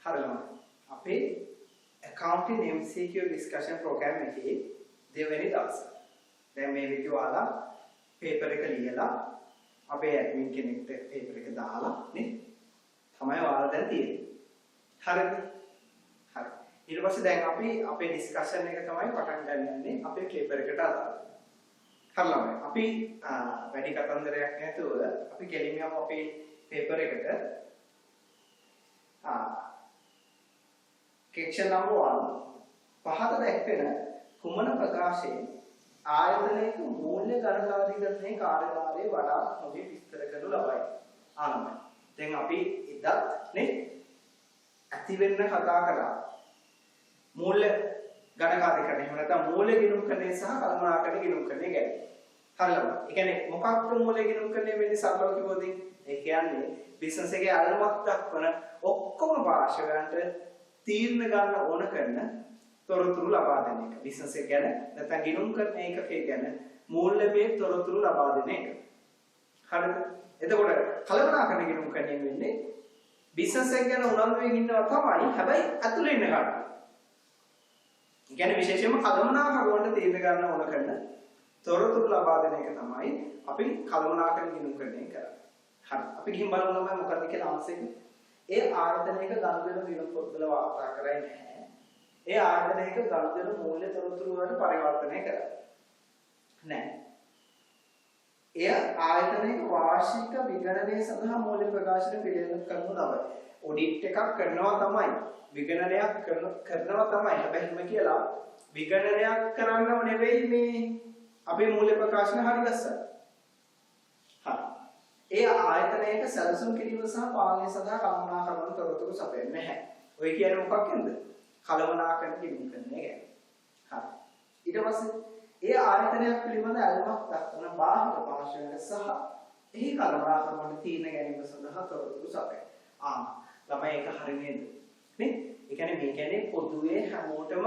හරියම. අපේ accounting MCQ discussion program එකේ දෙවෙනි දවස. දැන් මේ විදිහ ඔයාලා paper එක ලියලා අපේ admin කෙනෙක්ට paper එක දාලා නේ තමයි ඔයාලා දැන් තියෙන්නේ. හරිද? හරි. ඊට පස්සේ දැන් අපි අපේ discussion එක තමයි පටන් ගන්නන්නේ අපේ paper එකට අදාළව. හරියම. අපි වැඩි කතන්දරයක් නැතුව අපි කෙලින්ම යමු අපේ paper එකට. Question number 1. පහත දැක්වෙන කුමන ප්‍රකාශයෙන් ආයතනයක මූල්‍ය ගණනාධිකරණයේ කාර්යභාරය වඩා හොඳින් විස්තර කරනු ලබයි. ආනමයි. දැන් අපි එදත් නේ ඇති වෙන්න කතා කරා. මූල්‍ය ගණනාධිකරණය එහෙම නැත්නම් මූල්‍ය ගිණුම්කරණය සහ කළමනාකරණ ගිණුම්කරණය ගැන. හරියම. ඒ කියන්නේ මොකක්ද මූල්‍ය ගිණුම්කරණය වෙන්නේ සරලව කිව්වොත් ඒ කියන්නේ බිස්නස් එකේ අල්මක් දක්වන ඔක්කොම පාර්ශවයන්ට තීරණ ගන්න ඕන කරන තොරතුරු ලබා දෙන එක. බිස්නස් එක ගැන නැත්නම් ගිණුම් කරන ඒකකේ ගැන මූල්‍යමය තොරතුරු ලබා දෙන එක. හරිද? එතකොට කළමනාකරණ ගිණුම් කරන්නේ වෙන්නේ බිස්නස් එක ගැන උනන්දුවෙන් ඉන්නවා තමයි. හැබැයි ඇතුළේ ඉන්න කට්ටිය. ඒ කියන්නේ විශේෂයෙන්ම කළමනාකරුවන්ට තීරණ ගන්න ඕන කරන තොරතුරු ලබා දෙන එක තමයි අපි කළමනාකරණ ගිණුම් කරන්නේ කරන්නේ. හරි. අපි ගිහින් බලමු මොකක්ද කියලා ආන්සර් එක. ඒ ආයතනයක ගනුදෙනු ගිණුම් පොත්වල වාර්තා කරන්නේ නැහැ. ඒ ආයතනයක ගනුදෙනු මූල්‍ය තොරතුරු වලට පරිවර්තනය කරන්නේ නැහැ. එය ආයතනයක වාර්ෂික විගණනය සඳහා මූල්‍ය ප්‍රකාශන පිළිවෙල කරනු ලබයි. ඔඩිට් එකක් කරනවා තමයි. විගණනයක් කරනවා තමයි. හැබැයි එහෙම කියලා විගණනයක් කරන්නව නෙවෙයි මේ අපේ මූල්‍ය ප්‍රකාශන හරි ගස්සන. හරි. ඒ ආයතනයක සැලසුම් කිරීම සහ පාලනය සඳහා කළමනාකරණ තොරතුරු සපයන්නේ නැහැ. ඔය කියන්නේ මොකක්ද? කළමනාකරණ ගිණුම් කරන්නේ ගැන. හරි. ඊට පස්සේ ඒ ආයතනයක් පිළිබඳ අල්මක් දක්වන බාහිර පාර්ශවයන් සහ එහි කළමනාකරණ තීරණ ගැනීම සඳහා තොරතුරු සපයයි. ළමයි ඒක හරි නේද? නේ? ඒ කියන්නේ මේ කියන්නේ පොදුවේ හැමෝටම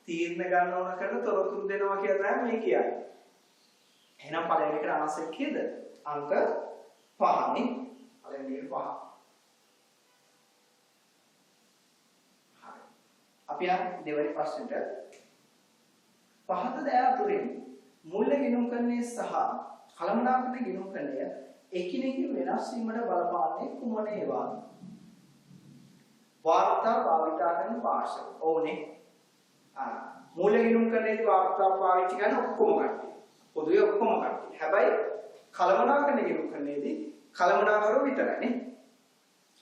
තීරණ ගන්න ඕන කරන තොරතුරු දෙනවා කියලා තමයි මේ කියන්නේ. එහෙනම් පළවෙනි එකට ආන්සර් කීයද? අංක 5 නේ. පළවෙනි එක 5. හරි. අපි යන්නේ දෙවෙනි ප්‍රශ්නෙට. පහත දෑ අතුරින් මූල්‍ය ගිණුම්කරණය සහ කළමනාකරණ ගිණුම්කරණය එකිනෙකින් වෙනස් වීමට බලපාන්නේ කුමන ඒවාද? වාර්තා භාවිතා කරන පාර්ශව. ඕනේ. මූල්‍ය ගිණුම්කරණයේදී වාර්තා පාවිච්චි කරන ඔක්කොම කට්ටිය. පොදුවේ ඔක්කොම කට්ටිය. හැබැයි කළමනාකරණ ගිණුම්කරණයේදී කළමනාකරුවෝ විතරයි නේ.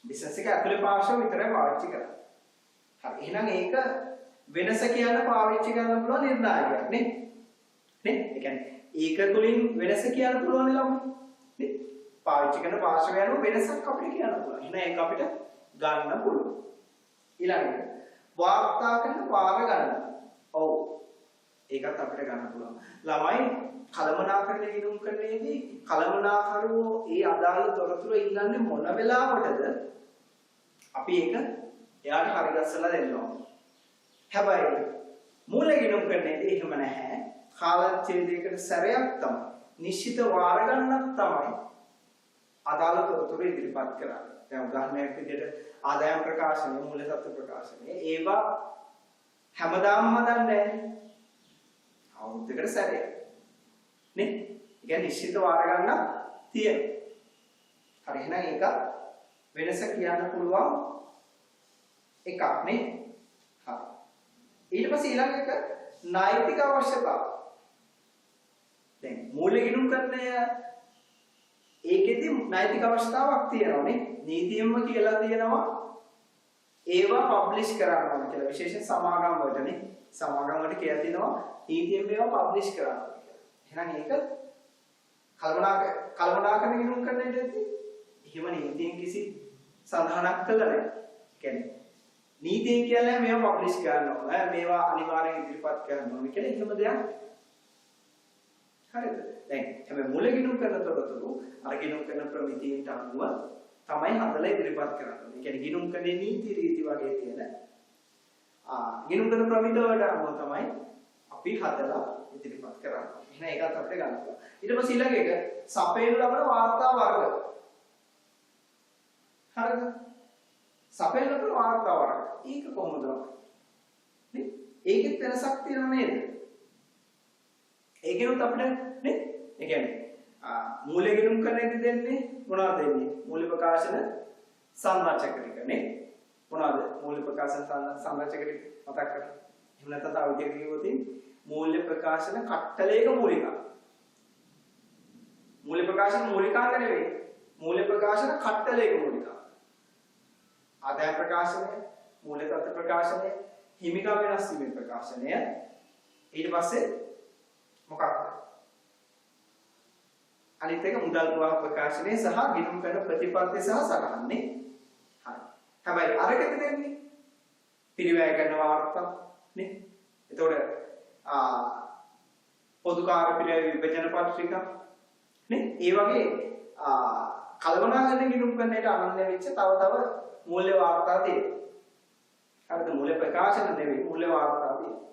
බිස්නස් එක ඇතුලේ පාර්ශව විතරයි පාවිච්චි කරන්නේ. හරි. එහෙනම් ඒක වෙනස කියන පාවිච්චි කරන්න පුළුවන් නිර්ණායකයක් නේ. නේ? ඒ කියන්නේ ඒක තුලින් වෙනස කියන්න පුළුවන් ළමයි. නේ? පාවිච්චි කරන පාර්ශවයන් වෙනසක් අපිට කියන්න පුළුවන්. එහෙනම් ඒක අපිට ගන්න පුළුවන්. ඊළඟට වාර්තා කරන පාර ගන්න. ඔව්. ඒකත් අපිට ගන්න පුළුවන්. ළමයි කළමනාකරණ ගිණුම්කරණයේදී කළමනාකරුවෝ ඒ අදාළ තොරතුරු ඉල්ලන්නේ මොන වෙලාවටද? අපි ඒක එයාට හරි ගස්සලා දෙන්න ඕනේ. හැබැයි මූල්‍ය ගිණුම්කරණයේදී එහෙම නැහැ. කාලච්ඡේදයකට සැරයක් තමයි. නිශ්චිත වාර ගණනක් තමයි අදාළ තොරතුරු ඉදිරිපත් කරන්නේ. දැන් උදාහරණයක් විදිහට ආදායම් ප්‍රකාශනය, මූල්‍ය තත්ත්ව ප්‍රකාශනය ඒවා හැමදාම හදන්නේ නැහැ. අවුරුද්දකට සැරයක්. නේ? ඒ කියන්නේ නිශ්චිත වාර ගණනක් තියෙනවා. හරි එහෙනම් ඒක වෙනස කියන්න පුළුවන් එකක් නේ. හරි. ඊට පස්සේ ඊළඟ එක නෛතික අවශ්‍යතාව. දැන් මූල්‍ය ගිණුම්කරණය ඒකෙදි නෛතික අවශ්‍යතාවක් තියෙනවා නේ. නීතියෙන්ම කියලා තියෙනවා ඒවා පබ්ලිෂ් කරන්න ඕන කියලා. විශේෂයෙන් සමාගම් වලටනේ. සමාගම් වලට කියලා තියෙනවා නීතියෙන් මේවා පබ්ලිෂ් කරන්න ඕන කියලා. එහෙනම් ඒක කළමනාකරණ ගිණුම්කරණයේදී එහෙම නීතියෙන් කිසි සඳහනක් කළා නැහැ. කියන්නේ නීතියෙන් කියන්නේ මේවා පබ්ලිෂ් කරන්න ඕන. මේවා අනිවාර්යෙන් ඉදිරිපත් කරන්න ඕන කියලා එහෙම දෙයක්. හරිද? දැන් හැබැයි මූල්‍ය ගිණුම්කරණ තොරතුරු අර ගිණුම්කරණ ප්‍රමිතියට අනුව තමයි හදලා ඉදිරිපත් කරන්නේ. ඒ කියන්නේ ගිණුම්කරණයේ නීති රීති වගේ තියෙන ගිණුම්කරණ ප්‍රමිතිය වලට අනුව තමයි අපි හදලා ඉදිරිපත් කරන්නේ. එහෙනම් ඒකත් අපිට ගන්න පුළුවන්. ඊට පස්සේ ඊළඟ එක සපයන ලබන වාර්තා වර්ග. හරිද? සපයනකොට වාර්තාවක්. ඒක කොහොමද? නේ? ඒකෙත් වෙනසක් තියෙනව නේද? ඒකෙනුත් අපිට නේ? ඒ කියන්නේ මූල්‍ය ගිණුම් කරන එක දෙන්නේ මොනවද දෙන්නේ? මූල්‍ය ප්‍රකාශන සංරචක ටික නේ? මොනවද? මූල්‍ය ප්‍රකාශන සංරචක ටික මතක් කරගන්න. එහෙම නැත්නම් තව විදිහකට කිව්වොත් මූල්‍ය ප්‍රකාශන කට්ටලයක මූලිකා. මූල්‍ය ප්‍රකාශන මූලිකාංග නෙවෙයි. මූල්‍ය ප්‍රකාශන කට්ටලයක මූලිකා. ආදාය ප්‍රකාශනය, මූල්‍ය තත්ත්ව ප්‍රකාශනය, හිමිකම් වෙනස් වීම ප්‍රකාශනය. ඊට පස්සේ මොකක්ද? අනිත් එක මුදල් ප්‍රවාහ ප්‍රකාශනය සහ ගිණුම් කරන ප්‍රතිපත්ති සහ සටහන්නේ. හරි. හැබැයි අරකට දෙන්නේ පිරිවැය කරන වාර්තා නේ. එතකොට පොදු කාර්ය පිළිවෙල විභජන පත්‍රිකා නේ. ඒ වගේ කල්පනාකරන ගිණුම් කරන්නට අනන්‍ය වෙච්ච තව මූල්‍ය වාර්තා තියෙනවා. හරිද? මූල්‍ය ප්‍රකාශන නෙවෙයි මූල්‍ය වාර්තා තියෙනවා.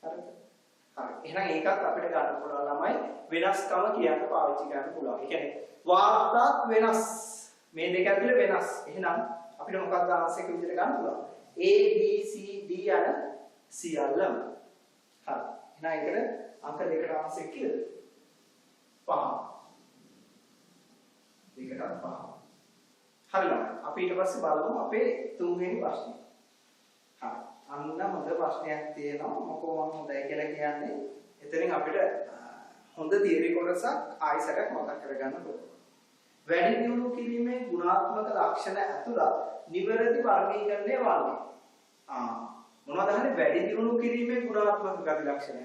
හරිද? හරි. එහෙනම් ඒකත් අපිට ගන්න පුළුවන් ළමයි වෙනස්කම කියන්න පාවිච්චි කරන්න පුළුවන්. ඒ කියන්නේ වාර්තාත් වෙනස්. මේ දෙක ඇතුලේ වෙනස්. එහෙනම් අපිට මොකක්ද ආන්සර් එක විදිහට ගන්න පුළුවන්? A B C D යන සියල්ලම. හරි. එහෙනම් ඒකට අංක දෙකට ආන්සර් කීයද? 5. දෙකට 5. හරිද? අපි ඊට පස්සේ බලමු අපේ තුන්වෙනි ප්‍රශ්නේ. හරි. අන්න හොඳ ප්‍රශ්නයක් තියෙනවා. මොකෝ මම හොඳයි කියලා කියන්නේ. එතනින් අපිට හොඳ තියරි කොටසක් ආයෙසරක් මතක් කරගන්න පුළුවන්. වැඩි දියුණු කිරීමේ ගුණාත්මක ලක්ෂණ ඇතුළත් නිවැරදි වර්ගීකරණය වන්නේ. මොනවද අහන්නේ? වැඩි දියුණු කිරීමේ ගුණාත්මක ගති ලක්ෂණය.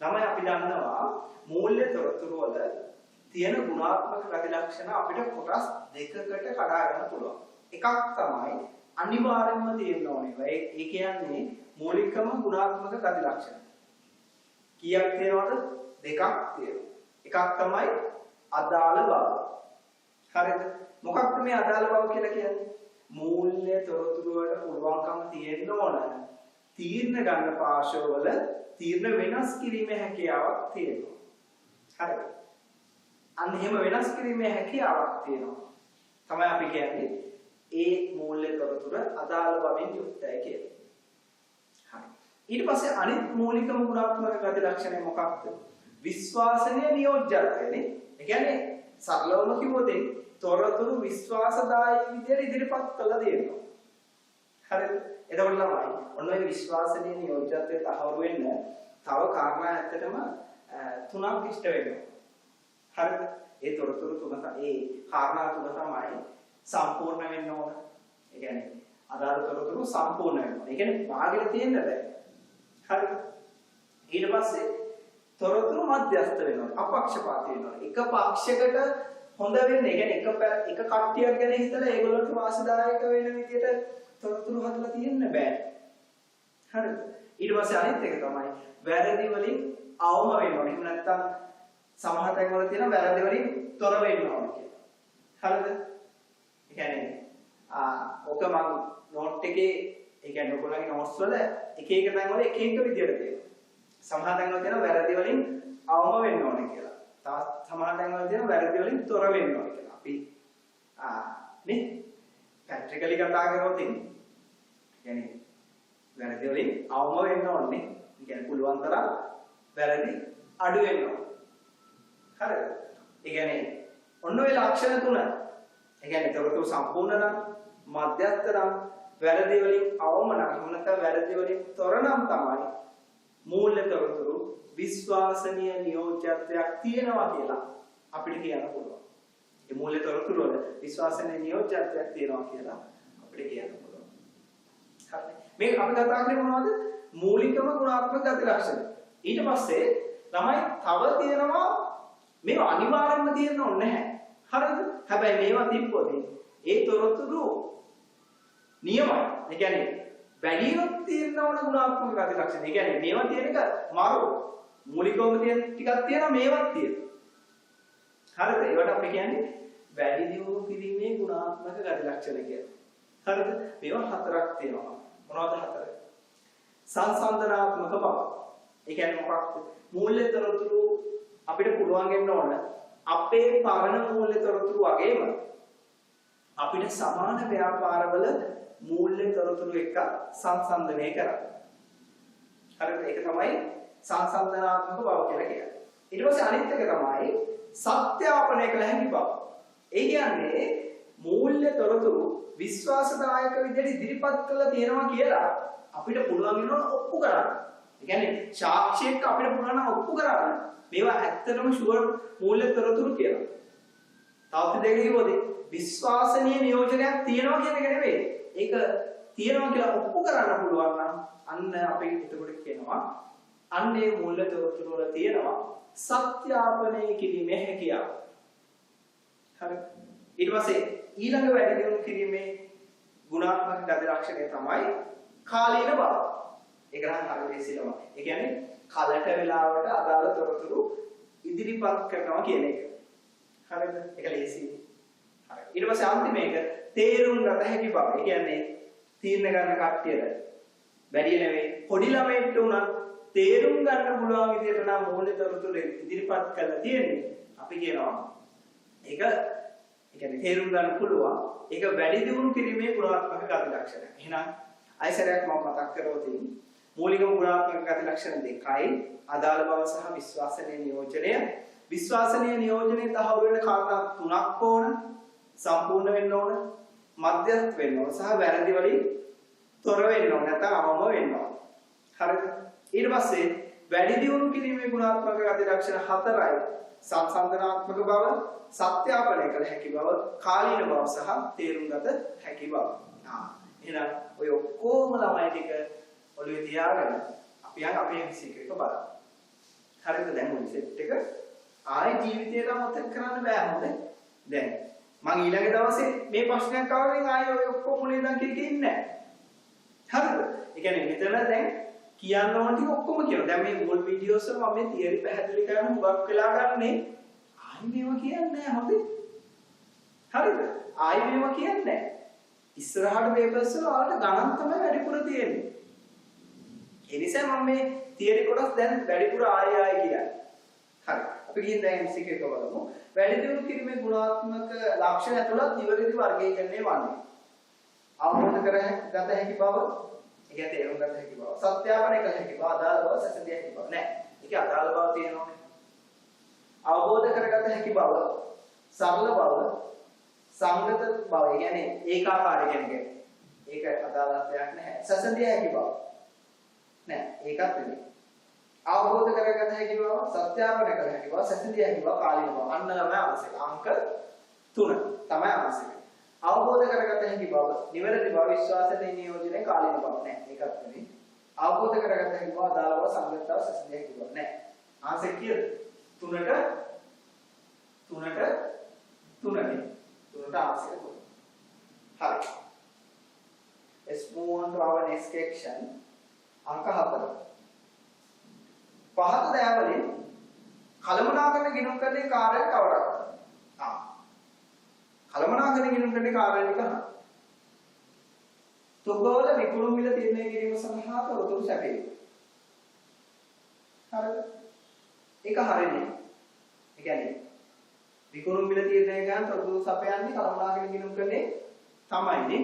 ළමයි අපි දන්නවා මූල්‍ය තොරතුරු වල තියෙන ගුණාත්මක ගති ලක්ෂණ අපිට කොටස් දෙකකට කඩා ගන්න පුළුවන්. එකක් තමයි අනිවාර්යයෙන්ම තියෙන්න ඕනේ. ඒ කියන්නේ මූලිකම ගුණාත්මක ගති ලක්ෂණ. කීයක් තියෙනවද? දෙකක් තියෙනවා. එකක් තමයි අදාළ බව. හරිද? මොකක්ද මේ අදාළ බව කියලා කියන්නේ? මූල්‍ය තොරතුරු වලට පුළුවන්කම තියෙන්න ඕන. තීරණ ගන්න පාර්ශවවල තීරණ වෙනස් කිරීමේ හැකියාවක් තියෙනවා. හරිද? අන්න එහෙම වෙනස් කිරීමේ හැකියාවක් තියෙනවා. තමයි අපි කියන්නේ ඒ මූල්‍ය තොරතුර අදාළ බවින් යුක්තයි කියලා. හරි. ඊට පස්සේ අනිත් මූලිකම ගුණාත්මක ගති ලක්ෂණය මොකක්ද? විශ්වාසනීය නියෝජ්‍යත්වයනේ. ඒ කියන්නේ සරලවම කිව්වොත් තොරතුරු විශ්වාසදායී විදිහට ඉදිරිපත් කළා දෙනවා. හරිද? එතකොට ළමයි ඔන්න ඔය විශ්වාසනීය නියෝජ්‍යත්වයට තහවුරු වෙන්න තව කාරණා ඇත්තටම තුනක් ඉෂ්ට වෙනවා. හරිද? ඒ තොරතුරු තුන ඒ කාරණා තුන තමයි සම්පූර්ණ වෙන්න ඕන. ඒ කියන්නේ අදාළ තොරතුරු සම්පූර්ණ වෙන්න ඕන. ඒ කියන්නේ භාගෙට තියෙන්න බෑ. හරිද? ඊට පස්සේ තොරතුරු මධ්‍යස්ථ වෙනවා. අපක්ෂපාතී වෙනවා. එක පක්ෂයකට හොඳ වෙන්නේ. ඒ කියන්නේ එක කට්ටියක් ගැන හිතලා ඒගොල්ලන්ට වාසිදායක වෙන විදිහට තොරතුරු හදලා තියෙන්න බෑ. හරිද? ඊට පස්සේ අනිත් එක තමයි වැරදි වලින් අවම වෙන්න ඕනේ. එහෙම නැත්නම් සමහර තැන්වල තියෙන වැරදි වලින් තොර වෙන්න ඕනේ කියලා. හරිද? ඒ කියන්නේ ඔක මම නෝට් එකේ ඒ කියන්නේ ඔයගොල්ලන්ගේ නෝට්ස් වල එක එක තැන්වල එක එක විදියට තියෙනවා. සමහර තැන්වල තියෙන වැරදි වලින් අවම වෙන්න ඕනේ කියලා. තවත් සමහර තැන්වල තියෙන වැරදි වලින් තොර වෙන්න ඕනේ කියලා. අපි නේ ප්‍රැක්ටිකලි කතා කරනකොට يعني වැරදි වලින් අවම වෙන්න ඕනේ. ඒ කියන්නේ පුළුවන් තරම් වැරදි අඩු වෙන්න ඕනේ. හරිද? ඒ කියන්නේ ඔන්න ඔය ලක්ෂණ තුන. ඒ කියන්නේ තොරතුරු සම්පූර්ණ නම්, මධ්‍යස්ථ නම්, වැරදි වලින් අවම නම්, නැත්නම් වැරදි වලින් තොර නම් තමයි මූල්‍ය තොරතුරු විශ්වාසනීය නියෝජ්‍යත්වයක් තියෙනවා කියලා අපිට කියන්න පුළුවන්. ඒ මූල්‍ය තොරතුරු වල විශ්වාසනීය නියෝජ්‍යත්වයක් තියෙනවා කියලා අපිට කියන්න පුළුවන්. හරිද? මේ අපි කතා කරන්නේ මොනවද? මූලිකම ගුණාත්මක ගති ලක්ෂණ. ඊට පස්සේ ළමයි තව තියෙනවා මේවා අනිවාර්යයෙන්ම තියෙන්න ඕනේ නැහැ. හරිද? හැබැයි මේවා තිබ්බොත් ඒ තොරතුරු නියමයි. ඒ කියන්නේ වැඩිවෙත් තියෙන්න ඕන ගුණාත්මක ගති ලක්ෂණ. ඒ කියන්නේ මේවා තියෙන එක මාරු. මූලිකවම තියෙන ටිකක් තියෙනවා මේවත් තියෙනවා. හරිද? ඒවට අපි කියන්නේ වැඩි දියුණු කිරීමේ ගුණාත්මක ගති ලක්ෂණ කියලා. හරිද? මේවා හතරක් තියෙනවා. මොනවද හතර? සංසන්දනාත්මක බව. ඒ කියන්නේ මොකක්ද? මූල්‍ය තොරතුරු අපිට පුළුවන් වෙන්න ඕන අපේ පරණ මූල්‍ය තොරතුරු වගේම අපිට සමාන ව්‍යාපාරවල මූල්‍ය තොරතුරු එක්ක සංසන්දනය කරන්නේ. හරිද? ඒක තමයි සංසන්දනාත්මක බව කියලා කියන්නේ. ඊට පස්සේ අනිත් එක තමයි සත්‍යාපනය කළ හැකි බව. ඒ කියන්නේ මූල්‍ය තොරතුරු විශ්වාසදායක විදිහට ඉදිරිපත් කළා තියෙනවා කියලා අපිට පුළුවන් වෙනවා ඔප්පු කරන්න. ඒ කියන්නේ සාක්ෂියක අපිට පුළුවන් නම් ඔප්පු කරන්න. මේවා ඇත්තටම ෂුවර් මූල්‍ය තොරතුරු කියලා. තවත් දෙයක් කිව්වොත් විශ්වාසනීය නියෝජනයක් තියෙනවා කියන එක නෙවෙයි. ඒක තියෙනවා කියලා ඔප්පු කරන්න පුළුවන් නම් අන්න අපි එතකොට කියනවා අන්නේ මූල්‍ය තොරතුරු වල තියෙනවා සත්‍යාපනය කිරීමේ හැකියාව. හරි. ඊට පස්සේ ඊළඟ වැඩි දියුණු කිරීමේ ගුණාත්මක ගති ලක්ෂණය තමයි කාලීන බව. ඒක නම් හරිය ලේසියම. ඒ කියන්නේ කලට වෙලාවට අදාළ තොරතුරු ඉදිරිපත් කරනවා කියන එක. හරිද? ඒක ලේසියි. හරි. ඊට පස්සේ අන්තිම එක තේරුම් ගත හැකි බව. ඒ කියන්නේ තීරණ ගන්න කට්ටියට වැඩි නෙවෙයි පොඩි ළමයින්ට උනත් තේරුම් ගන්න පුළුවන් විදිහට නම් මූල්‍ය තොරතුරු ඉදිරිපත් කරලා තියෙන්නේ. අපි කියනවා ඒක ඒ කියන්නේ තේරුම් ගන්න පුළුවන්. ඒක වැඩි දියුණු කිරීමේ ගුණාත්මක ගති ලක්ෂණ. එහෙනම් අයිසරයක් මම මතක් කරවතින් මූලික ගුණාත්මක ගති ලක්ෂණ දෙකයි අදාළ බව සහ විශ්වාසනීය නියෝජනය. විශ්වාසනීය නියෝජනයේ තහවුරු වෙන කාරණා තුනක් ඕන. සම්පූර්ණ වෙන්න ඕන, මධ්‍යස්ථ වෙන්න ඕන සහ වැරදි වලින් තොර වෙන්න ඕන නැත්නම් අවම වෙන්න ඕන. හරිද? ඊට පස්සේ වැඩි දියුණු කිරීමේ ගුණාත්මක ගති ලක්ෂණ හතරයි. සංසන්දනාත්මක බව, සත්‍යාපනය කළ හැකි බව, කාලීන බව සහ තේරුම් ගත හැකි බව. එහෙනම් ඔය ඔක්කොම ළමයි ටික ඔළුවේ තියාගෙන අපි යන් අපේ විසික එක බලමු. හරිද? දැන් ඔය සෙට් එක ආයේ ජීවිතේට අමතක කරන්න බෑ හොඳ. දැන් මම ඊළඟ දවසේ මේ ප්‍රශ්නයක් ආවම ආයේ ඔය ඔක්කොම මුලින් ඉඳන් කිව්කේ ඉන්නේ නැහැ. හරිද? ඒ කියන්නේ මෙතන දැන් කියන්න ඕන ටික ඔක්කොම කියනවා. දැන් මේ ඕල් වීඩියෝස් වල මම මේ තියරි පැහැදිලි කරන හුඟක් වෙලා ගන්නේ ආයි මේවා කියන්නේ නැහැ හොඳේ. හරිද? ආයි මේවා කියන්නේ නැහැ. ඉස්සරහට පේපර්ස් වල ඔයාලට ගණන් තමයි වැඩිපුර තියෙන්නේ. ඒ නිසා මම මේ තියරි කොටස් දැන් වැඩිපුර ආයෙ කියන්නේ. හරි. අපි ගිහින් දැන් MCQ එක බලමු. වැඩි දියුණු කිරීමේ ගුණාත්මක ලක්ෂණ ඇතුළත් නිවැරදි වර්ගීකරණය වන්නේ. අවබෝධ කර ගත හැකි බව, ඒ කියන්නේ තේරුම් ගත හැකි බව, සත්‍යාපනය කළ හැකි බව, අදාළ බව, සැසඳිය හැකි බව. නෑ. ඒකේ අදාළ බව තියෙනවනේ. අවබෝධ කරගත හැකි බව, සරල බව, සංගත බව. ඒ කියන්නේ ඒකාකාරී කියන්නේ. ඒක අදාළත්වයක් නැහැ. සැසඳිය හැකි බව. නෑ. ඒකත් නෙමෙයි. අවබෝධ කරගත හැකි බව, සත්‍යාපනය කළ හැකි බව, සැසඳිය හැකි බව, කාලීන බව. අන්න ළමයි අවශ්‍යයි. අංක 3 තමයි අවශ්‍යයි. අවබෝධ කරගත හැකි බව, නිවැරදි බව, විශ්වාසනීය නියෝජනයේ කාලීන බව. නෑ. ඒකත් නෙමෙයි. අවබෝධ කරගත හැකි බව, අදාළ බව, සංගත බව, සැසඳිය හැකි බව. නෑ. ආන්සර් කීයද? 3ට ආන්සර් 3. හරි. Let's move on to our next section. අංක 4. පහත දෑවලින් කලමනාකරන ගිණුම් කරන්නේ කාර්යයක් කවරක්ද? කලමනාකරන ගිණුම් කරන්නේ කාර්යය ටික අහන්න. තොගවල විකුණුම් මිල තීරණය කිරීම සඳහා තොරතුරු සැපයීම. හරිද? ඒක හරිනේ. ඒ කියන්නේ විකුණුම් මිල තීරණය ගන්න තොරතුරු සපයන්නේ කලමනාකරන ගිණුම් කරන්නේ තමයිනේ.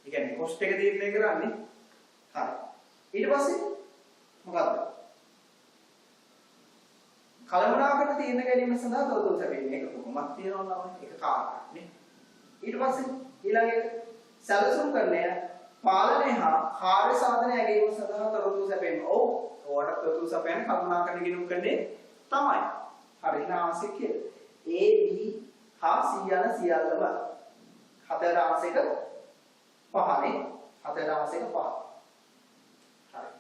ඒ කියන්නේ කොස්ට් එක තීරණය කරන්නේ. හරි. ඊට පස්සේ මොකක්ද? කලමනාකරන තීරණ ගැනීම සඳහා තොරතුරු සැපයීම. මේක කොහොමද තියෙනවද නම් ඒක කාර්යයක් නේ. ඊට පස්සේ ඊළඟ එක සැලසුම් කරණය පාලනය හා කාර්ය සාධන ඇගීම සඳහා තොරතුරු සැපයීම. ඔව්. ඔයාලට තොරතුරු සැපයන්නේ කලමනාකරන ගිණුම් කරන්නේ තමයි. හරි නාසික කියලා. A B හා C යන සියල්ලම හතර ආසයක පහනේ. හතර ආසයක පහ. හරි.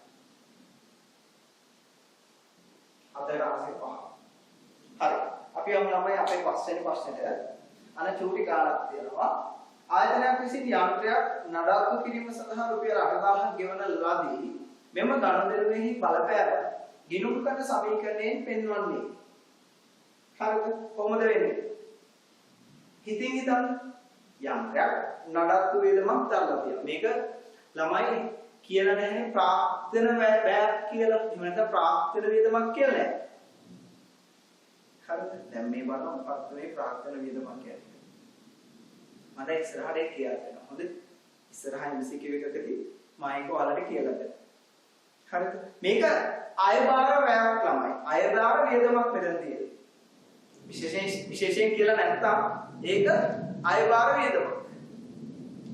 හතර ආසයක පහ. හරි. අපි යමු ළමයි අපේ පස්වෙනි ප්‍රශ්නෙට. අන චූටි කාලක් තියෙනවා. ආයතනයක් විසින් යන්ත්‍රයක් නඩත්තු කිරීම සඳහා රුපියල් 8000ක් ගෙවන ලදී. මෙම ගනුදෙනුවෙහි බලපෑම ගිණුම් කරන සමීකරණයෙන් පෙන්වන්නේ. හරිද? කොහොමද වෙන්නේ? හිතින් හිතන්න යන්ත්‍රයක් නඩත්තු වේදමක් දාලා තියෙනවා. මේක ළමයි කියලා නැහැ ප්‍රාර්ථන බෑග් කියලා. එහෙම නැත්නම් ප්‍රාර්ථන වේදමක් කියලා නෑ. හරිද? දැන් මේ බලන්න මොකක්ද මේ ප්‍රාර්ථන වේදමක් කියන්නේ. මට ඉස්සරහට කියලා දෙනවා. හොඳ? ඉස්සරහා MCQ එකකදී මම ඒක ඔයාලට කියලා දෙන්න. හරිද? මේක අයබාර වැයක් ළමයි. අයබාර වියදමක් මෙතන තියෙනවා. විශේෂයෙන් කියලා නැත්තම් ඒක අයබාර වියදමක්.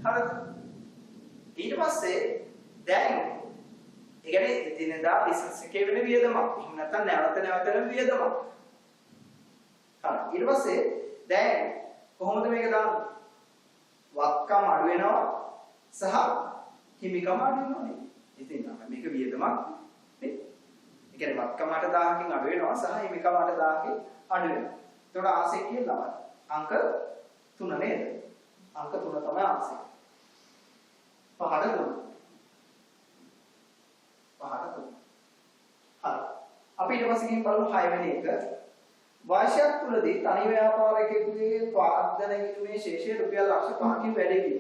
හරිද? ඊට පස්සේ දැන් ඒ කියන්නේ දිනදා බිස්නස් එකේ වෙන වියදමක්. එහෙම නැත්නම් නැවත වෙන වියදමක්. හරි. ඊට පස්සේ දැන් කොහොමද මේක දාන්නේ? වත්කම් අඩු වෙනවා සහ හිමිකම අඩු වෙනවා නේ. ඉතින් මේක වියදමක් නේ. ඒ කියන්නේ වත්කම 8000කින් අඩු වෙනවා සහ හිමිකම 8000කින් අඩු වෙනවා. එතකොට ආසෙක් කියලා අංක 3 නේද? අංක 3 තමයි ආසෙක්. පහට 3. පහට 3. හරි. අපි ඊට පස්සේ ගිහින් බලමු 6 වෙනි එක. වාර්ෂිකයක් තුලදී තනි ව්‍යාපාරිකයෙකුගේ පාර්ශ්වන ඉල්ලීමේ ශේෂය රුපියල් ලක්ෂ 5කින් වැඩි වී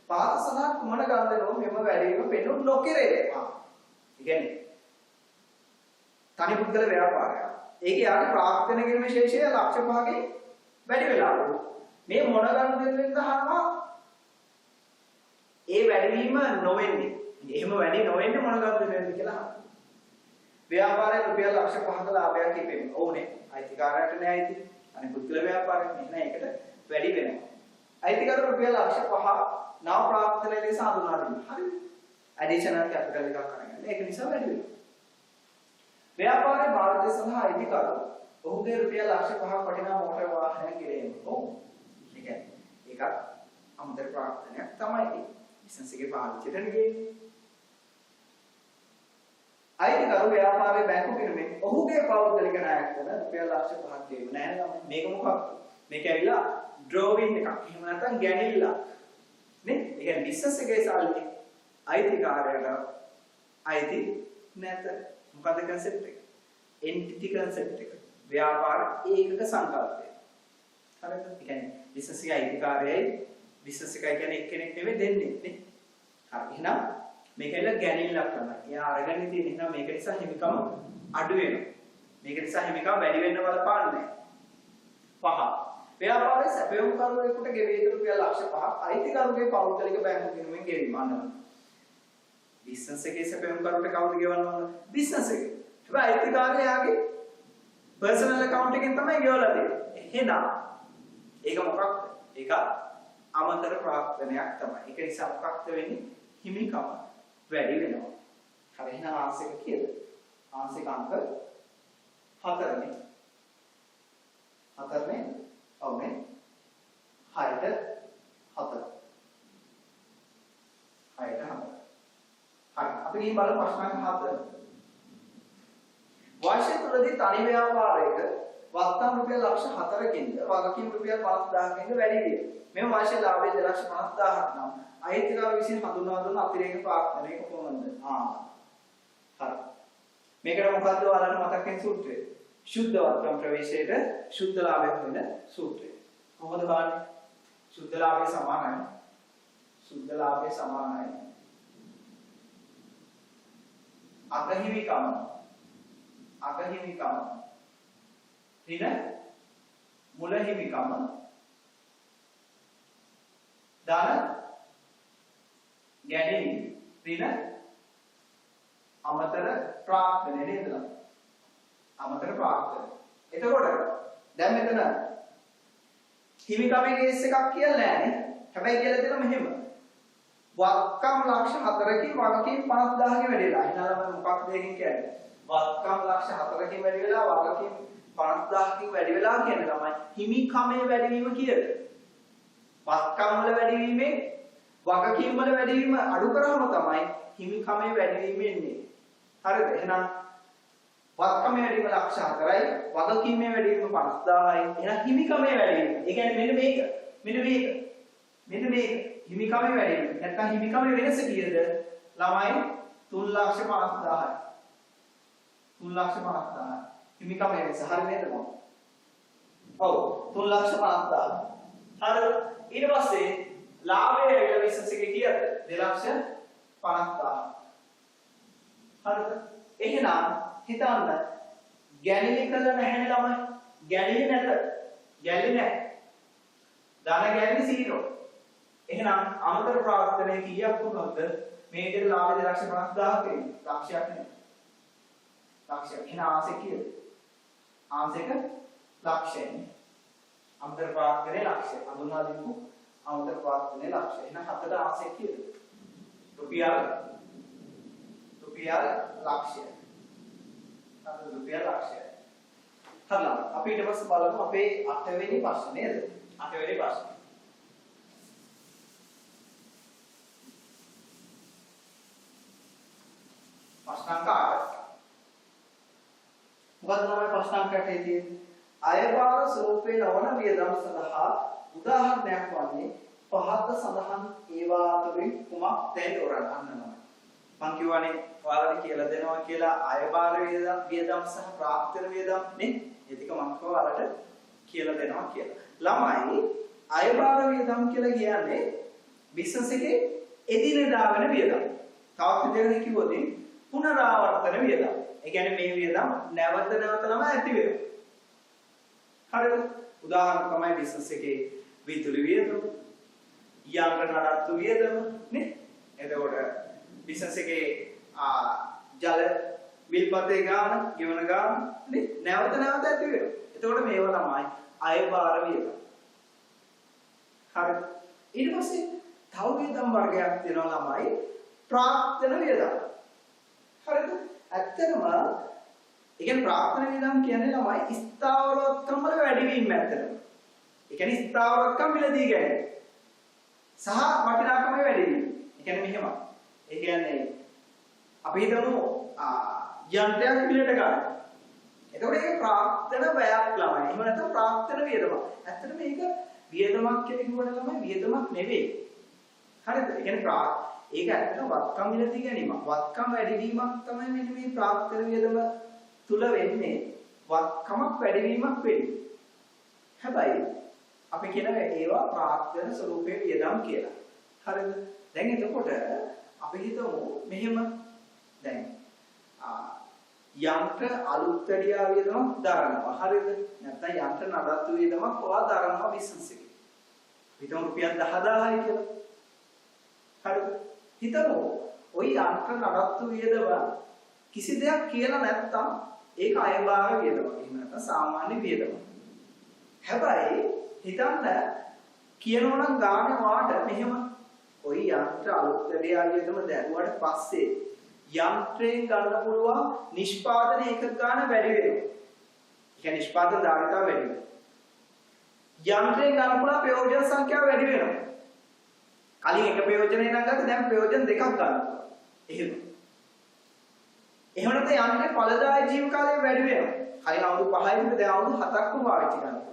පාත සඳහා කුමන ගණනෝ මෙම වැඩිවීම පෙන්වු නොකෙරේ. ඒ කියන්නේ තනි පුද්ගල ව්‍යාපාරයක්. ඒකේ යාගේ ප්‍රාර්ථන කිරීමේ ශේෂය ලක්ෂ 5කින් වැඩි වෙලා. මේ මොන ගණනෙන්ද අහනවා? ඒ වැඩිවීම නොවෙන්නේ. එහෙම වැඩි නොවෙන්නේ මොන ගණනෙන්ද කියලා අහනවා. ව්‍යාපාරයේ රුපියල් ලක්ෂ 5ක ලාභයක් ඉපෙන්න ඕනේ. අයිතිකාරයට නෑ අයිති. අනේ පුද්ගල ව්‍යාපාරයක් නෙවෙයි ඒකට වැඩි වෙනවා. අයිතිකාර රුපියල් ලක්ෂ 5 නව ප්‍රාර්ථනයේ ලෙස හඳුනා දෙනවා. හරිද? ඇඩිෂනල් කැපිටල් එකක් අරගෙන. ඒක නිසා වැඩි වෙනවා. ව්‍යාපාරයේ භාරතය සඳහා අයිතිකාර ඔහුගේ රුපියල් ලක්ෂ 5ක් වටිනා මෝටර වාහනයක් ගෙරීම. ඔව්. ඒ කියන්නේ ඒක අමතර ප්‍රාර්ථනයක් තමයි. බිස්නස් එකේ පාවිච්චිට නෙගෙන්නේ. අයිතිකරු ව්‍යාපාරයේ බැංකු පිරිමේ ඔහුගේ පෞද්ගලික ණයක් වන රුපියල් ලක්ෂ 5ක් ගෙවීම නෑ නේද? මේක මොකක්ද? මේක ඇවිල්ලා ඩ්‍රෝවින් එකක්. එහෙම නැත්නම් ගැනිල්ලක්. නේ? ඒ කියන්නේ බිස්නස් එකේ සල්ලි අයිතිකාරයට අයිති නැත. මොකද concept එක? entity concept එක. ව්‍යාපාර ඒකක සංකල්පය. හරිද? ඒ කියන්නේ බිස්නස් එකේ අයිතිකාරයයි බිස්නස් එකයි කියන්නේ එක්කෙනෙක් නෙවෙයි දෙන්නේ නේ. හරි. එහෙනම් මේකෙල ගැනිල්ලක් තමයි. එයා අරගෙන තියෙන නිසා මේක නිසා හිමිකම අඩු වෙනවා. මේක නිසා හිමිකම වැඩි වෙන්න බලපාන්නේ. 5. ව්‍යාපාරයේ සැපයුම්කරුවෙකුට ගෙවිය යුතු රුපියල් ලක්ෂ 5ක් අයිතිකරුගේ පෞද්ගලික බැංකු පිරිමෙන් ගෙවීම අන්නනවා. බිස්නස් එකේ සැපයුම්කරුට කවුද ගෙවන්න ඕන? බිස්නස් එකේ. හැබැයි අයිතිකාරයාගේ පර්සනල් account එකෙන් තමයි ගෙවලා දෙන්නේ. එහෙනම් ඒක මොකක්ද? ඒක අමතර ප්‍රාර්ථනයක් තමයි. ඒක නිසා මොකක්ද වෙන්නේ? හිමිකම වැඩි වෙනවා. හරි එහෙනම් ආංශික කීයද? ආංශික අංක 4 නේ. 4 නේ. ඔව් නේ. 6ට 4. 6ට 4. හරි. අපි ගිහින් බලමු ප්‍රශ්න අංක 7. වාර්ෂික තුලදී තනි ව්‍යාපාරයක වත්කම් රුපියල් ලක්ෂ 4කින්ද වගකීම් රුපියල් 50000කින්ද වැඩි විය. මේ වාර්ෂික ලාභය 2,50,000ක් නම් අයිතිකාර විසින් හඳුන්වා දුන්න අතිරේක ප්‍රාර්ථනයක කොහොමද? හරි. මේකට මොකද්ද ඔයාලට මතක් වෙන සූත්‍රය? සුද්ධ වත්කම් ප්‍රවේශයට සුද්ධ ලාභයක් වෙන සූත්‍රය. කොහොමද බලන්නේ? සුද්ධ ලාභය සමානයි. සුද්ධ ලාභය සමානයි. අගහිමිකම ඍණ මුල හිමිකම ධන ගැනීම ඍණ අමතර ප්‍රාර්ථන නේද? අමතර ප්‍රාර්ථන. එතකොට දැන් මෙතන හිමිකමේ කේස් එකක් කියලා නෑනේ. හැබැයි කියලා දෙනවා මෙහෙම. වත්කම් ලක්ෂ 4කින් වගකීම් 50000කින් වැඩි වෙලා. එහෙනම් මොකක්ද ඒකෙන් කියන්නේ? වත්කම් ලක්ෂ 4කින් වැඩි වෙලා වගකීම් 50000කින් වැඩි වෙලා කියන්නේ තමයි හිමිකමේ වැඩිවීම කියලා. වත්කම් වල වැඩිවීමෙන් වගකීම් වල වැඩිවීම අඩු කරාම තමයි හිමිකමේ වැඩිවීම එන්නේ. හරිද? එහෙනම් වත්කමේ වැඩිවීම ලක්ෂ 4යි වගකීමේ වැඩිවීම 50000යි. එහෙනම් හිමිකමේ වැඩිවීම. ඒ කියන්නේ මෙන්න මේක හිමිකමේ වැඩිවීම. නැත්නම් හිමිකමේ වෙනස කීයද? ළමයි 3,50,000යි. 3,50,000. හිමිකමේ වෙනස හරිය නේද මොකක්ද? ඔව් 3,50,000. හරිද? ඊට පස්සේ ලාභය ඇවිල්ලා බිස්නස් එකේ කීයද? 2,50,000. හරිද? එහෙනම් හිතන්න ගැණිලි කළ නැහැ ළමයි. ගැණිලි නැත. ගැණිලි නැහැ. ධන ගැණිලි 0. එහෙනම් අමතර ප්‍රාර්ථනයේ කීයක් වුණොත්ද මේ විදිහට ලාභ 2,50,000 වෙන්නේ? ලක්ෂයක් නෙමෙයි. ලක්ෂයක්. එහෙනම් ආංශික කීයද? ආංශික ලක්ෂයනේ. අමතර ප්‍රාර්ථනයේ ලක්ෂය. හඳුන්වා දීපු අමතර ප්‍රාර්ථනයේ ලක්ෂය. එහෙනම් 7ට ආංශික කීයද? රුපියල් ලක්ෂය. රුපියල් ලක්ෂය. හරිද? අපි ඊට පස්සේ බලමු අපේ 8 වෙනි ප්‍රශ්නේ නේද? 8 වෙනි ප්‍රශ්නේ. ප්‍රශ්නාංක 8. මොකද තමයි ප්‍රශ්නාංක 8 තියෙන්නේ? අයභාර ස්වරූපේ නොවන වියදම් සඳහා උදාහරණයක් වන්නේ පහත සඳහන් ඒවා අතරින් කුමක් දැයි තෝරන්න අන්නනවා. මම කියවනේ ඔයාලට කියලා දෙනවා කියලා අයභාර වියදම් සහ ප්‍රාප්තිර වියදම් නේ. ඒ ටික මම ඔයාලට කියලා දෙනවා කියලා. ළමයි අයභාර වියදම් කියලා කියන්නේ බිස්නස් එකේ එදිනෙදා වෙන වියදම්. තවත් විදිහකට කිව්වොත් පුනරාවර්තන වියදම්. ඒ කියන්නේ මේ වියදම් නැවත නැවතම ඇති වෙනවා. හරිද? උදාහරණ තමයි බිස්නස් එකේ විදුලි වියදම, යන්ත්‍ර නඩත්තු වියදම නේ. එතකොට බිස්නස් එකේ ජල බිල්පතේ ගාන, ගෙවන ගාන නේ නැවත නැවත ඇති වෙනවා. එතකොට මේවා තමයි අයභාර වියදම්. හරිද? ඊට පස්සේ තව වියදම් වර්ගයක් තියෙනවා ළමයි ප්‍රාර්ථන වියදම්. හරිද? ඇත්තටම ඒ කියන්නේ ප්‍රාර්ථන වියදම් කියන්නේ ළමයි ස්ථාවරවත්කම් වල වැඩිවීම ඇත්තටම. ඒ කියන්නේ ස්ථාවරවත්කම් මිලදී ගැනීම සහ වටිනාකම වැඩිවීම. ඒ කියන්නේ මෙහෙම. ඒ කියන්නේ අපි හිතමු යන්ත්‍රයක් පිළිට ගන්න. එතකොට ඒක ප්‍රාර්ථන වැයක් ළමයි. එහෙම නැත්නම් ප්‍රාර්ථන වියදමක්. ඇත්තටම මේක වියදමක් කියලා කිව්වට ළමයි වියදමක් නෙවෙයි. හරිද? ඒ කියන්නේ ඒක ඇත්තටම වත්කම් මිලදී ගැනීමක්. වත්කම් වැඩිවීමක් තමයි මෙන්න මේ ප්‍රාර්ථන වියදම තුල වෙන්නේ. වත්කමක් වැඩිවීමක් වෙන්නේ. හැබැයි අපි කියන ඒවා ප්‍රාර්ථන ස්වරූපයේ වියදම් කියලා. හරිද? දැන් එතකොට අපි හිතමු මෙහෙම දැන් යන්ත්‍ර අලුත්වැඩියා වියදමක් දරනවා. හරිද? නැත්නම් යන්ත්‍ර නඩත්තු වියදමක් ඔයා දරනවා බිස්නස් එකේ. හිතමු රුපියල් 10000යි කියලා. හරිද? හිතමු ওই යන්ත්‍ර නඩත්තු වියදම කිසි දෙයක් කියලා නැත්නම් ඒක අයභාර වියදමක්. එහෙම නැත්නම් සාමාන්‍ය වියදමක්. හැබැයි හිතන්න කියනවා නම් ගානේ වාට මෙහෙම ওই යන්ත්‍ර අලුත්වැඩියා වියදම දැරුවාට පස්සේ යන්ත්‍රයෙන් ගන්න පුළුවන් නිෂ්පාදන එකක ගන්න වැඩි වෙනවා. ඒ කියන්නේ නිෂ්පාදන ධාරිතාව වැඩි වෙනවා. යන්ත්‍රයෙන් ගන්න පුළුවන් ප්‍රයෝජන සංඛ්‍යාව වැඩි වෙනවා. කලින් එක ප්‍රයෝජනයක් නම් ගත්තා දැන් ප්‍රයෝජන දෙකක් ගන්නවා. එහෙම. එහෙම නැත්නම් යන්ත්‍රේ ඵලදායී ජීව කාලය වැඩි වෙනවා. කලින් අවුරුදු 5යි විතර දැන් අවුරුදු 7ක්ම පාවිච්චි කරනවා.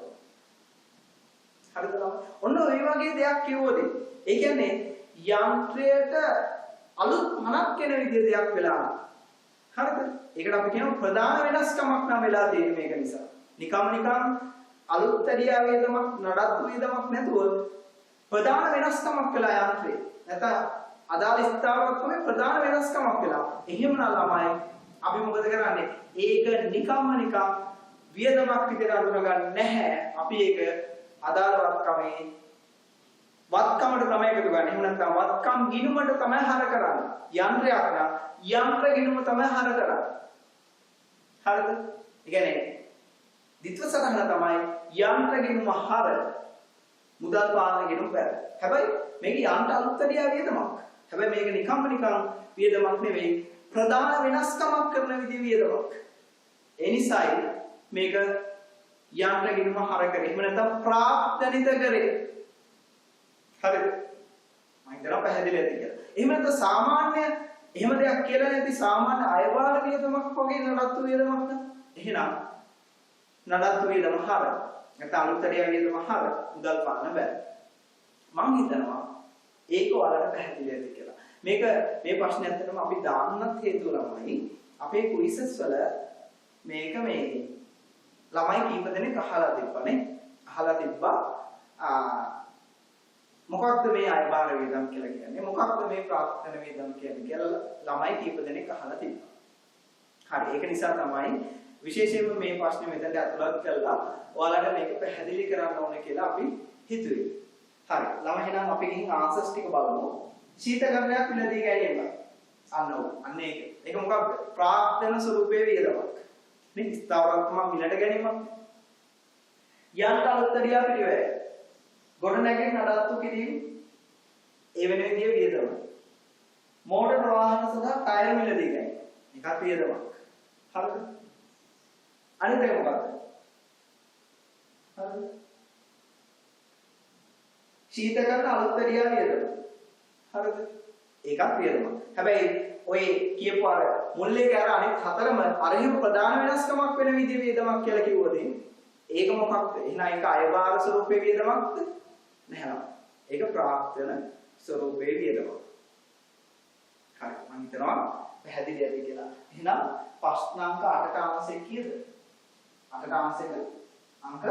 හරිද? ඔන්න ඔය වගේ දෙයක් කිව්වොත් ඒ කියන්නේ යන්ත්‍රයට අලුත් මනක් වෙන විදිහේ දෙයක් වෙලා. හරිද? ඒකට අපි කියනවා ප්‍රධාන වෙනස්කමක් නම් වෙලා තියෙන්නේ මේක නිසා. නිකම් අලුත් ඇඩියා වේදමක් නඩත්තු වේදමක් නැතුව ප්‍රධාන වෙනස්කමක් වෙලා යන්ත්‍රේ. නැත්නම් අදාළ ස්ථාවරත්වයේ ප්‍රධාන වෙනස්කමක් වෙලා. එහෙමනම් ළමයි අපි මොකද කරන්නේ? ඒක නිකම් වියදමක් විදිහට අඳුනගන්නේ නැහැ. අපි ඒක අදාළ වත්කමේ වත්කමට තමයි එකතු ගන්න. එහෙම නැත්නම් වත්කම් ගිණුමට තමයි හර කරන්නේ. යන්ත්‍රයක් නම් යන්ත්‍ර ගිණුම තමයි හර කරන්නේ. හරිද? ඒ කියන්නේ ditth සරහන තමයි යන්ත්‍ර ගිණුම හර මුදල් පාලන ගිණුම බැල. හැබැයි මේක යන්ත්‍ර අලුත්වැඩියා වියදමක්. හැබැයි මේක නිකම් වියදමක් නෙවෙයි. ප්‍රධාන වෙනස්කමක් කරන විදිහේ වියදමක්. ඒ නිසායි මේක යන්ත්‍ර ගිණුම හර කරේ. එහෙම නැත්නම් ප්‍රාප්තනිත කරේ. හරිද? මම හිතනවා පැහැදිලි ඇති කියලා. එහෙම නැත්නම් සාමාන්‍ය එහෙම දෙයක් කියලා නැති සාමාන්‍ය අයභාර වියදමක් වගේ නඩත්තු වියදමක් න ะ. එහෙනම් නඩත්තු වියදම හර. නැත්නම් අලුත්වැඩියා වියදම හර මුදල් පාලන බෑ. මම හිතනවා ඒක ඔයාලට පැහැදිලි ඇති කියලා. මේක මේ ප්‍රශ්නේ ඇත්තටම අපි දාන්නත් හේතුව ළමයි අපේ ක්විසස් වල මේක මේ ළමයි කීප දෙනෙක් අහලා තිබ්බනේ. අහලා තිබ්බා මොකක්ද මේ අයභාර වේදම් කියලා කියන්නේ? මොකක්ද මේ ප්‍රාර්ථන වේදම් කියන්නේ කියලා ළමයි කීප දෙනෙක් අහලා තිබ්බා. හරි ඒක නිසා තමයි විශේෂයෙන්ම මේ ප්‍රශ්නේ මෙතනට අතුලත් කළා ඔයාලට මේක පැහැදිලි කරන්න ඕනේ කියලා අපි හිතුවේ. හරි. ළම එහෙනම් අපි ගිහින් ආන්සර්ස් ටික බලමු. ශීතකරණයක් මිලදී ගැනීම. අන්න ඒක. ඒක මොකක්ද? ප්‍රාර්ථන ස්වරූපයේ වියදමක්. මේ ස්ථාවරත්වම මිලට ගැනීමක්. යන්ත්‍ර අලුත්තරියා පිළිවෙල. ගොඩනැගිලි නඩත්තු කිරීම ඒ වෙන විදිහේ වියදම. මෝටර වාහන සඳහා ටයර් මිලදී ගැනීම. එකක් වියදමක්. හරිද? අනිත් එක මොකක්ද? හරිද? ශීතකරණ අලුත්තරියා වියදම. හරිද? ඒකත් වියදමක්. හැබැයි ඔය කියපු අර මුල්ලේක අර අනිත් හතරම අරහිම ප්‍රධාන වෙනස්කමක් වෙන විදිහේ වියදමක් කියලා කිව්වද ඒක මොකක්ද? එහෙනම් ඒක අයබාර ස්වරූපයේ වියදමක්ද? නැහැ. ඒක ප්‍රාර්ථන ස්වරූපයේ වියදමක්. හරි මම හිතනවා පැහැදිලි ඇති කියලා. එහෙනම් ප්‍රශ්නාංක 8ට ආන්සර් කීයද? 8ට ආන්සර් අංක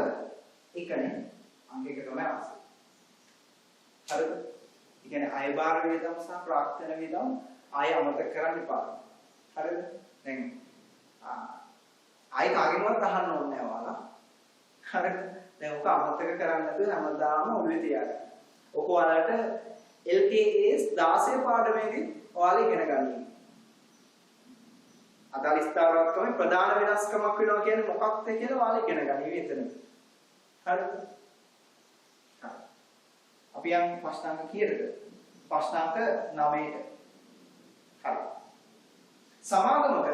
1නේ. අංක 1 තමයි ආන්සර්. හරිද? ඒ කියන්නේ අයබාර වේදම් සහ ප්‍රාර්ථන වේදම් ආය අමතක කරන්න එපා. හරිද? දැන් ආයි කාගෙන්වත් අහන්න ඕනේ නැහැ ඔයාලා. හරිද? දැන් ඔක අමතක කරන්නේ නැතුව හැමදාම ඔළුවේ තියාගන්න. ඔක ඔයාලට LKS 16 පාඩමේදී ඔයාලා ඉගෙන ගන්න. අදාළ ස්ථාවරත්වයේ ප්‍රධාන වෙනස්කමක් වෙනවා කියන්නේ මොකක්ද කියලා ඔයාලා ඉගෙන ගන්න ඉතින්. හරිද? අපි යම් ප්‍රශ්නාංක කීයටද? ප්‍රශ්නාංක 9ට. හරි. සමාගමක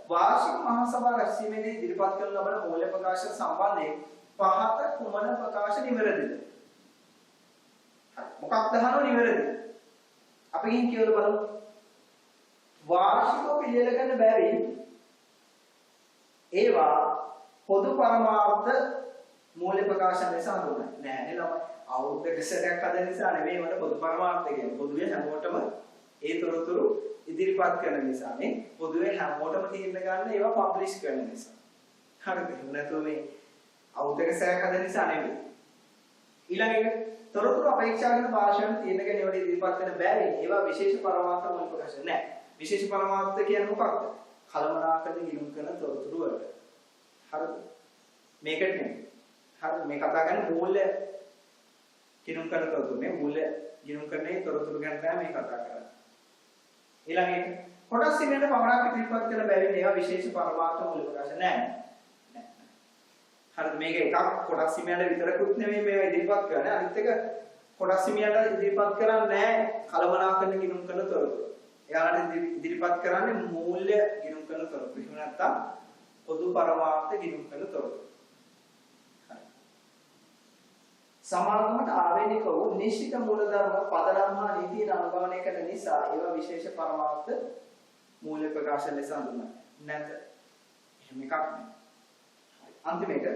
වාර්ෂික මහා සභාව රැස්වීමේදී ඉදිරිපත් කරන ලබන මූල්‍ය ප්‍රකාශ සම්බන්ධයෙන් පහත කුමන ප්‍රකාශ නිවැරදිද? හරි. මොකක්ද අහනවා නිවැරදි? අපි ගිහින් කියලා බලමු. වාර්ෂිකව පිළියෙල කරන බැරි ඒවා පොදු පරමාර්ථ මූල්‍ය ප්‍රකාශන ලෙස හඳුන්වන්නේ. නෑ නේ ළමයි. අවුරුද්දක සැරයක් හදන නිසා නෙවෙයි මට පොදු පරමාර්ථ කියන්නේ. පොදුවේ හැමෝටම ඒ තොරතුරු ඉදිරිපත් කරන නිසා නේ. පොදුවේ හැමෝටම තීරණ ගන්න ඒවා පබ්ලිෂ් කරන නිසා. හරිද? නැත්නම් මේ අවුරුද්දක සැරයක් හදන නිසා නෙවෙයි. ඊළඟ එක තොරතුරු අපේක්ෂා කරන භාෂාවෙන් තීරණ ගැනීමට ඉදිරිපත් කරන බැරි ඒවා විශේෂ පරමාර්ථ මූල්‍ය ප්‍රකාශ නෑ. විශේෂ පරමාර්ථ කියන්නේ මොකක්ද? කලමනාකරන ගිණුම් කරන තොරතුරු වලට. හරිද? මේකට නෙමෙයි. හරිද? මේ කතා කරන්නේ මූල්‍ය ගිණුම් කරන තොරතුරු නේ. මූල්‍ය ගිණුම් කරන්නේ තොරතුරු ගැන තමයි මේ කතා කරන්නේ. ඊළඟ එක කොටස් සීමේට පමණක් ඉදිරිපත් කරන බැවින් ඒවා විශේෂ පරමාර්ථ මූල්‍ය ප්‍රකාශ නෑ. හරිද? මේක එකක් කොටස් සීමේට විතරකුත් නෙමෙයි මේවා ඉදිරිපත් කරන්නේ. අනිත් එක කොටස් සීමේට ඉදිරිපත් කරන්නේ නෑ කලමනාකරන ගිණුම් කරන තොරතුරු. එයාලට ඉදිරිපත් කරන්නේ මූල්‍ය ගිණුම් කරන තොරතුරු. එහෙම නැත්නම් පොදු පරමාර්ථ ගිණුම් කරන තොරතුරු. හරි. සමාගමට ආවේනික වූ නිශ්චිත මූලධර්ම පදනම් හා නීතිය අනුගමනය කරන නිසා ඒවා විශේෂ පරමාර්ථ මූල්‍ය ප්‍රකාශ ලෙස හඳුන්වනවා. නැත්ද? එහෙම එකක් නෙවෙයි. හරි. අන්තිමේට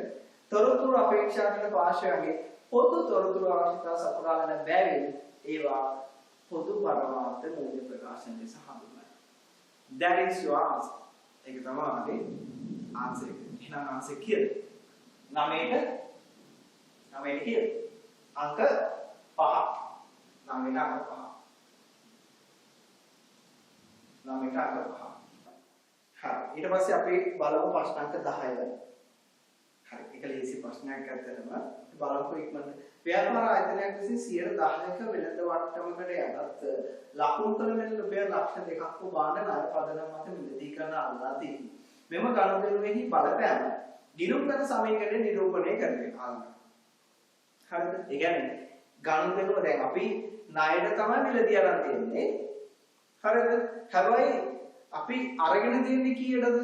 තොරතුරු අපේක්ෂා කරන භාෂාවේ පොදු තොරතුරු අවශ්‍යතාව සපුරා ගන්න බැවින් ඒවා පොදු පරමාර්ථ මූල්‍ය ප්‍රකාශන ලෙස හඳුන්වනවා. That is your answer. ඒක තමයි answer එක. එහෙනම් answer කීයද? 9ට කීයද? අංක 5. 9ට අංක 5. 9ට අංක 5. හරි. ඊට පස්සේ අපි බලමු ප්‍රශ්නාංක 10. හරි. ඒක ලේසි ප්‍රශ්නයක් අතරම බලමු ඉක්මනට. ව්‍යාපාර ආයතනයක් විසින් 10%ක වෙළඳ වට්ටමකට යටත් ලකුණු කළ වෙන රුපියල් ලක්ෂ 2ක් වූ බාණ්ඩ ණය පදනම මත මිලදී කරන අල්ලා තියෙනවා. මෙම ගනුදෙනුවෙහි බලපෑම ගිණුම් කරන සමීකරණය නිරූපණය කරනවා. හරිද? ඒ කියන්නේ ගනුදෙනුව දැන් අපි ණයට තමයි මිලදී අරන් තියෙන්නේ. හරිද? හැබැයි අපි අරගෙන තියෙන්නේ කීයටද?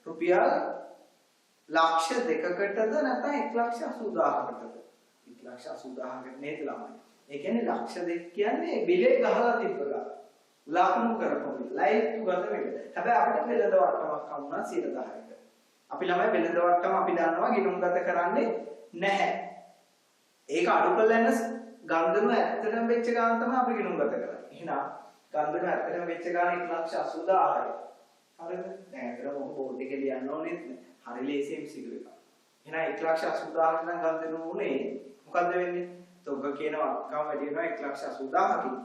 රුපියල් ලක්ෂ 2කටද නැත්නම් 1,80,000කටද? 1,80,000කට නේද ළමයි. ඒ කියන්නේ ලක්ෂ 2 කියන්නේ බිලේ ගහලා තිබ්බ ගා. ලකුණු කරපොම ලයිට් ගත වෙන්න. හැබැයි අපිට වෙළඳ වට්ටමක් හම්ුණා 110කට. අපි ළමයි වෙළඳ වට්ටම අපි දන්නවා ගිණුම් ගත කරන්නේ නැහැ. ඒක අඩු කරලා යන ගන්ධණු ඇත්තටම වෙච්ච ගාන තමයි අපි ගිණුම් ගත කරන්නේ. එහෙනම් ගන්ධණු ඇත්තටම වෙච්ච ගාන 1,80,000යි. හරිද? දැන් අතන මොකද බෝඩ් එකේ ලියන්න ඕනෙත් නෑ. හරි ලේසි MCQ එකක්. එහෙනම් 1,80,000කට නම් ගන්ධණු උනේ මොකද්ද වෙන්නේ? තොග කියන වක්කම් වැඩි වෙනවා 1,80,000කින්.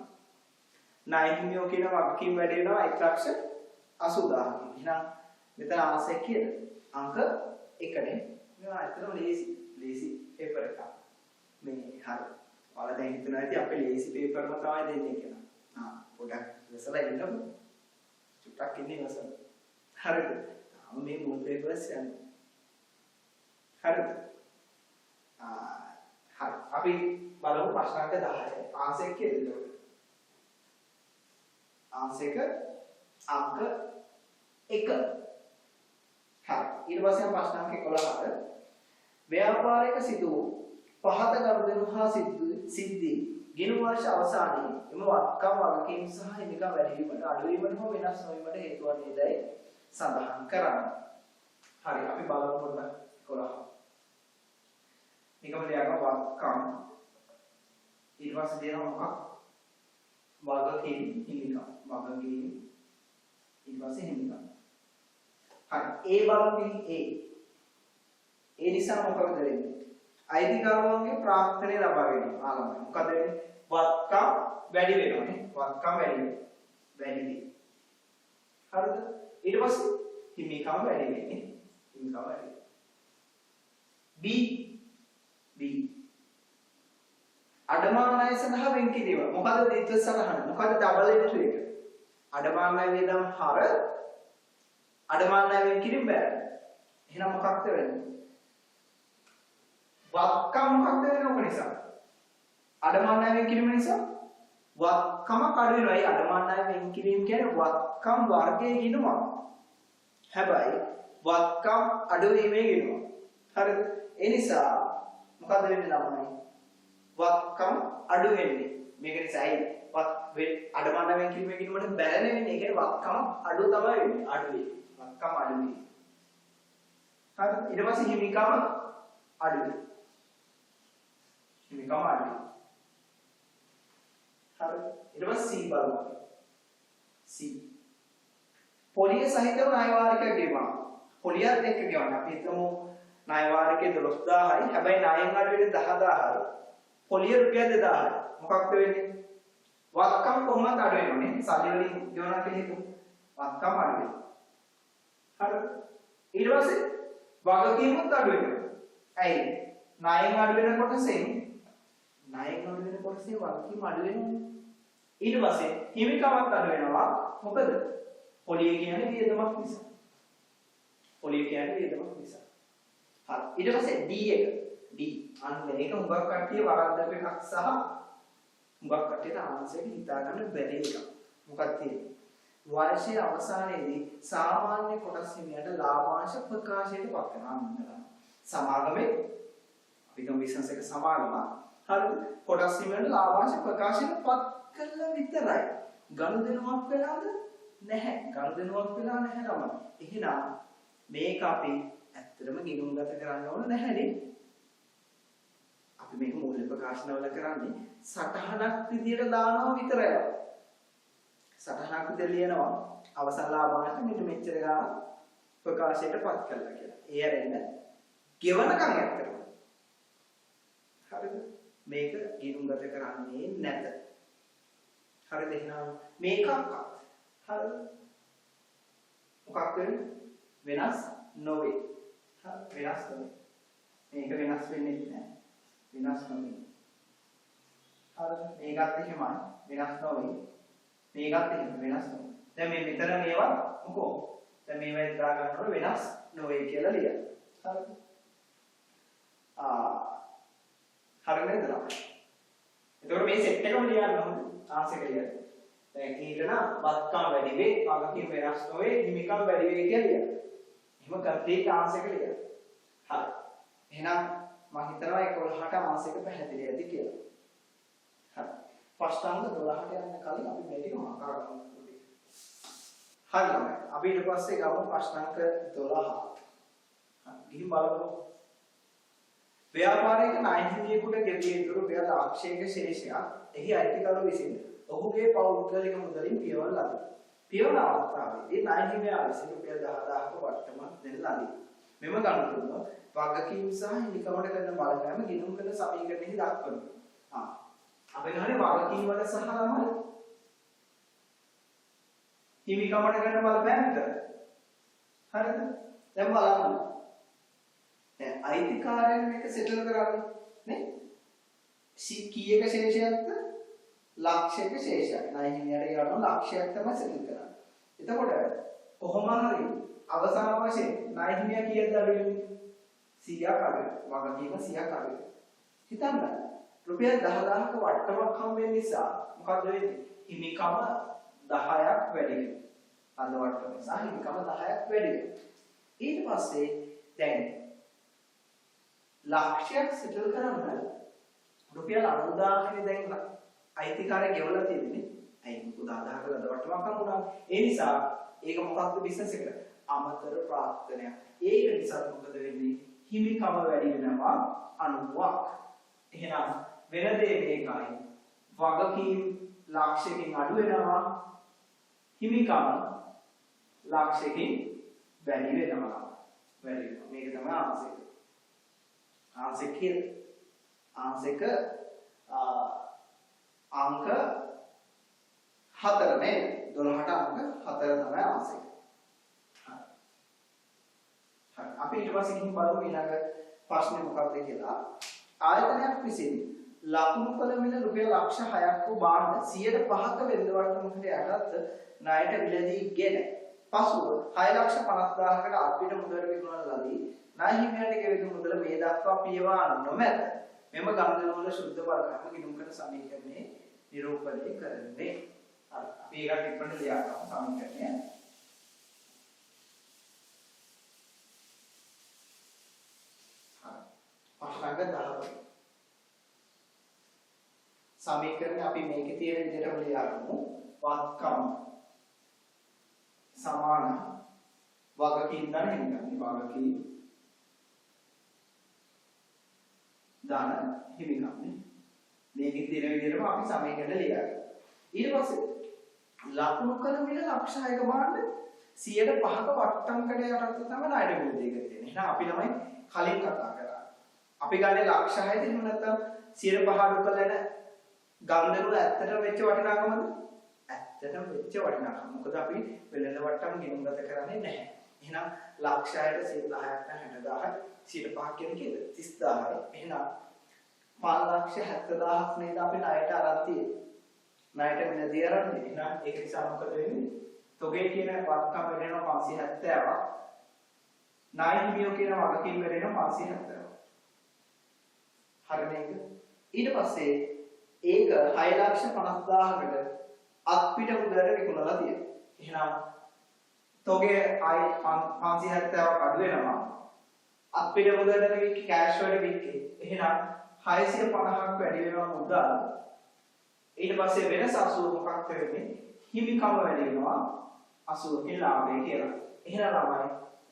ණය හිමියෝ කියන වක්කම් වැඩි වෙනවා 1,80,000කින්. එහෙනම් මෙතන ආසය කීයද? අංක 1නේ. මේවා ඇත්තටම ලේසි පේපර් එකක්. මේ හරි. ඔයාලා දැන් හිතනවා ඇති අපේ ලේසි පේපර්ම තමයි දෙන්නේ කියලා. පොඩක් ඉවසලා ඉන්නකො. චුට්ටක් ඉන්න ඉවසලා. හරිද? මේ මුල් පේපර්ස් යන්නේ. හරිද? හරි. අපි බලමු ප්‍රශ්න අංක 10. ආන්සර් එක කියලා. ආන්සර් එක අංක 1. හරි. ඊට පස්සේ ප්‍රශ්න අංක 11ට ව්‍යාපාරික සිදු පහත ගනුදෙනු හා සිද්ධි ගිණුම් වර්ෂ අවසානයේ එම වත්කම් වගකීම් සහ හිමිකම් වැඩි වීමට අඩු වීමට හෝ වෙනස් නොවීමට හේතු වන්නේදයි සඳහන් කරන්නේ. හරි අපි බලමු පොඩ්ඩක් 11. මේකම ලියගමු වත්කම් ඊට පස්සේ දෙනවා මොකක් වගකීම් හිමිකම් වගකීම් ඊට පස්සේ හිමිකම්. හරි ඒ බලමු ඒ නිසා මොකද වෙන්නේ? අයිතිකරුවන්ගේ ප්‍රාර්ථනාව ලබා ගැනීම. ආලම මොකද වෙන්නේ? වත්කම් වැඩි වෙනවානේ. වත්කම් වැඩි වෙයි. හරිද? ඊට පස්සේ හිමිකම් වැඩි වෙන්නේ. හිමිකම් වැඩි. B අඩමාන ණය සඳහා වෙන් කිරීම. මොකද දෙත්ව සටහන? මොකද ඩබල් එන්ට්‍රි එක? අඩමාන ණය වේදම් හර අඩමාන ණය වෙන් කිරීම බෑ. එහෙනම් මොකක්ද වෙන්නේ? වත්කම් මොකක්ද වෙන්නේ ඔක නිසා? අඩමාන ණය වෙන් කිරීම නිසා වත්කම කඩ වෙනවා. ඒ අඩමාන ණය වෙන් කිරීම කියන්නේ වත්කම් වර්ගයේ ගිණුමක්. හැබැයි වත්කම් අඩු වීමේ ගිණුමක්. හරිද? ඒ නිසා මොකද වෙන්නේ ළමයි? වත්කම් අඩු වෙන්නේ. මේක නිසායි අඩමාන ණය වෙන් කිරීමේ ගිණුමට බැලන වෙන්නේ. ඒ කියන්නේ වත්කම අඩු තමයි වෙන්නේ. අඩු වෙයි. වත්කම් අඩු වෙයි. හරිද? ඊට පස්සේ හිමිකම අඩු වෙයි. හිමිකම අඩු වෙයි. හරි ඊට පස්සේ C බලමු. C පොලිය සහිතව ණය වාරිකයක් ගෙවනවා. පොලියත් එක්ක ගෙවන්න. අපි හිතමු ණය වාරිකේ 12000යි. හැබැයි ණයෙන් අඩු වෙන්නේ 10000යි. පොලිය රුපියල් 2000යි. මොකක්ද වෙන්නේ? වත්කම් කොහොමද අඩු වෙන්නේ? සල්ලි වලින් ගෙවනවා කියලා හිතමු. වත්කම් අඩු වෙනවා. හරි ඊට පස්සේ වගකීමුත් අඩු වෙනවා. ඇයි? ණයෙන් අඩු වෙන කොටසෙන් වගකීම් අඩු වෙනවා. ඊට පස්සේ හිමිකමත් අඩු වෙනවා. මොකද? පොලිය කියන්නේ වියදමක් නිසා. හරි ඊට පස්සේ D එක. D අන්න මේක හුඟක් කට්ටිය වරද්දපු එකක් සහ හුඟක් කට්ටියට ආන්සර් එක හිතා ගන්න බැරි එකක්. මොකක්ද තියෙන්නේ? වර්ෂයේ අවසානයේදී සාමාන්‍ය කොටස් හිමියට ලාභාංශ ප්‍රකාශයට පත් වෙනවා. සමාගමේ අපි ගම බිස්නස් එක සමාගම හරි කොටස් හිමියට ලාභාංශ ප්‍රකාශයට පත් කළා විතරයි. ගනුදෙනුවක් වෙලාද නැහැ. ගනුදෙනුවක් වෙලා නැහැ නම. එහෙනම් මේක අපි ඇත්තටම ගිණුම්ගත කරන්න ඕන නැහැනේ. අපි මේක මූල්‍ය ප්‍රකාශනවල කරන්නේ සටහනක් විදියට දානවා විතරයි. සටහනක් විදියට ලියනවා අවසන් ලාභාංශ මෙන්න මෙච්චර ගාන ප්‍රකාශයටපත් කළා කියලා. ඒ ඇරෙන්න ගෙවනකම් ඇත්තටම. හරිද? මේක ගිණුම්ගත කරන්නේ නැත. හරිද? එහෙනම් මේකක්වත් හරිද? මොකක්ද වෙන්නේ? වෙනස් නොවේ. වෙනස් නොවේ. මේක වෙනස් වෙන්නේ නැහැ. වෙනස් නොවේ. හරිද? මේකත් එහෙමයි. වෙනස් නොවේ. මේකත් එහෙම වෙනස් නොවේ. දැන් මේ මෙතන මේවා මොකෝ? දැන් මේවා ඉදා ගන්නකොට වෙනස් නොවේ කියලා ලියන්න. හරිද? හරිද නේද? එතකොට මේ සෙට් එකම ලියන්න ඕනේ. ආන්සර් එක ලියන්න. දැන් ඊළඟ වත්කම් වැඩි වේ, වගකීම් වෙනස් නොවේ, හිමිකම් වැඩි වේ කියලා ලියන්න. එහෙම කම්ප්ලීට් ආන්සර් එක ලියන්න. හරි. එහෙනම් මම හිතනවා 11ට ආන්සර් එක පැහැදිලි ඇති කියලා. හරි. ප්‍රශ්න 12ට යන්න කලින් අපි මේ ටික මකා ගමු. හරි. අපි ඊට පස්සේ ගමු ප්‍රශ්න 12. ගිහින් බලමු. ව්‍යාපාරික ණයහිමියෙකුට ගෙවිය යුතු රුපියල් ලක්ෂයක ශේෂයක් එහි අයිතිකරු විසින් ඔහුගේ පෞද්ගලික මුදලින් පියවන ලදී. පියවන අවස්ථාවේදී ණයහිමියා විසින් රුපියල් 10000ක වට්ටමක් දෙන ලදී. මෙම ගනුදෙනුව වගකීම් සහ හිමිකමට කරන බලපෑම ගිණුම් කරන සමීකරණෙහි දක්වනවා. අපි ගන්නේ වගකීම් වල සහ ළමයි හිමිකමට කරන බලපෑම විතර. හරිද? දැන් බලන්න. දැන් අයිතිකාරයන් මේක සෙටල් කරන්නේ නේ? කීයක ශේෂයක්ද? ලක්ෂයක ශේෂයක්. ණය හිමියට යන ලක්ෂයක් තමයි සිදු කරන්නේ. එතකොට කොහොම හරි අවසාන වශයෙන් ණය හිමියා කීයද අඩුවෙන්නේ? 100ක් අඩුවෙනවා. වගකීම 100ක් අඩුවෙනවා. හිතන්න රුපියල් 10000ක වට්ටමක් හම් වෙන නිසා මොකද වෙන්නේ? හිමිකම 10ක් වැඩි වෙනවා. අද වට්ටම නිසා හිමිකම 10ක් වැඩි වෙනවා. ඊට පස්සේ දැන් ලක්ෂයක් සිදු කරන්න රුපියල් 90000 දැන් අයිතිකාරය ගෙවලා තියෙන්නේ. අයි මොකද 10000ක අද වට්ටමක් හම්බුණා. ඒ නිසා ඒක මොකක්ද බිස්නස් එකට? අමතර ප්‍රාර්ථනයක්. ඒක නිසා මොකද වෙන්නේ? හිමිකම වැඩි වෙනවා 90ක්. එහෙනම් වෙන දේ මේකයි. වගකීම් ලක්ෂයකින් අඩු වෙනවා. හිමිකම ලක්ෂයකින් වැඩි වෙනවා. වැඩි වෙනවා. මේක තමයි ආංශික. ආංශික කියන්නේ ආංශික අංක 4 නේ 12ට අංක 4 තමයි ආංශික. හරි. අපි ඊට පස්සේ ගිහින් බලමු ඊළඟ ප්‍රශ්නේ මොකක්ද කියලා. ආයතනයක් විසින් ලකුණු කළ මිල රුපියල් ලක්ෂ 6ක් වූ භාණ්ඩ 105ක වෙළඳ වට්ටමකට යටත් ණයට මිලදීගෙන පසුව 6,50,000කට අපිට මුදලට විකුණන ලදී. ණය හිමියන්ට ගෙවෙන මුදල මේ දක්වා පියවා නොමැත. මෙම ගණන් වල සුද්ධ බලකම ගිණුම් කරන සමීකරණේ නිරූපණය කරන්නේ. හරි. අපි ඒකට ඉක්මනට ලියා ගමු සමීකරණය. සමීකරණය අපි මේකේ තියෙන විදිහටම ලියාගමු. වත්කම් සමාන වගකීම් ධන හිමිකම්. වගකීම් ධන හිමිකම් නේ. මේකේ තියෙන විදිහටම අපි සමීකරණය ලියාගමු. ඊට පස්සේ ලකුණු කළ මිල ලක්ෂ 6ක භාණ්ඩ 105ක වට්ටම්කට යටත් තමයි ණයට මිල දෙක තියෙන්නේ. එහෙනම් අපි ළමයි කලින් කතා කරා. අපි ගන්නේ ලක්ෂ 6 දෙන්න නැත්නම් 105 අඩු කරලා ගන්දරුල ඇත්තටම වෙච්ච වටිනාකමද? ඇත්තටම වෙච්ච වටිනාකම. මොකද අපි වෙළඳ වට්ටම් ගිණුම් ගත කරන්නේ නැහැ. එහෙනම් ලක්ෂයට 110ක් 60000ක් 105ක් කියන්නේ කීයද? 30000යි. එහෙනම් 5,70,000ක් නේද අපි ණයට අරන් තියෙන්නේ. ණයට මිලදී අරන්නේ. එහෙනම් ඒක නිසා මොකද වෙන්නේ? තොගේ කියන වත්කම් වෙනවා 570ක්. ණය හිමියෝ කියන වගකීම් වෙනවා 570ක්. හරි නේද? ඊට පස්සේ ඒක 6,50,000කට අත්පිට මුදලට විකුණලා තියෙනවා. එහෙනම් තොගේ ආයි 570ක් අඩු වෙනවා. අත්පිට මුදලට වික්කේ කෑෂ් වලට වික්කේ. එහෙනම් 650ක් වැඩි වෙනවා මුදල්. ඊට පස්සේ වෙනස 80 මොකක්ද වෙන්නේ? හිමිකම වැඩි වෙනවා 80කින් ලාභය කියලා. එහෙනම්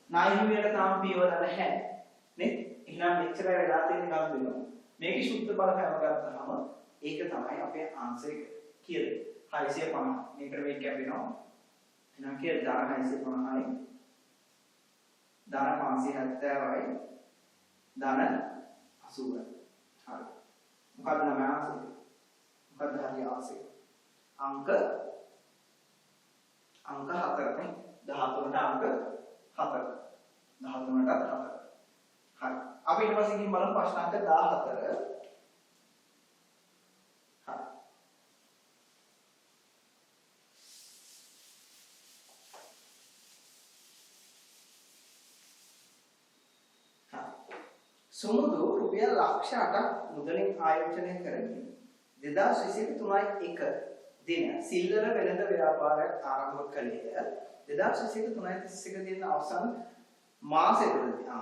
ළමයි ණය හිමියට තාම පියවර නැහැ. නේ? එහෙනම් මෙච්චර වෙලා තියෙන ගන්න දෙනවා. මේකේ සුද්ධ බලපෑම ගත්තාම ඒක තමයි අපේ ආන්සර් එක කියලා. 650. මේකට මේක කැපෙනවා. එහෙනම් කියලා 650යි. ධන 570යි. ධන 80යි. හරි. මොකක්ද නම ආන්සර් එක? මොකක්ද හරි ආන්සර් එක? අංක 4නේ. 13ට අංක 4. 13ට 4. හරි. අපි ඊට පස්සේ ගිහින් බලමු ප්‍රශ්න අංක 14. සුමුදු රුපියල් ලක්ෂ 8ක් මුදලින් ආයෝජනය කරමින් 2021 දින සිල්ලර වෙළඳ ව්‍යාපාරයක් ආරම්භ කළේය. 2021 දින අවසන් මාසෙකදී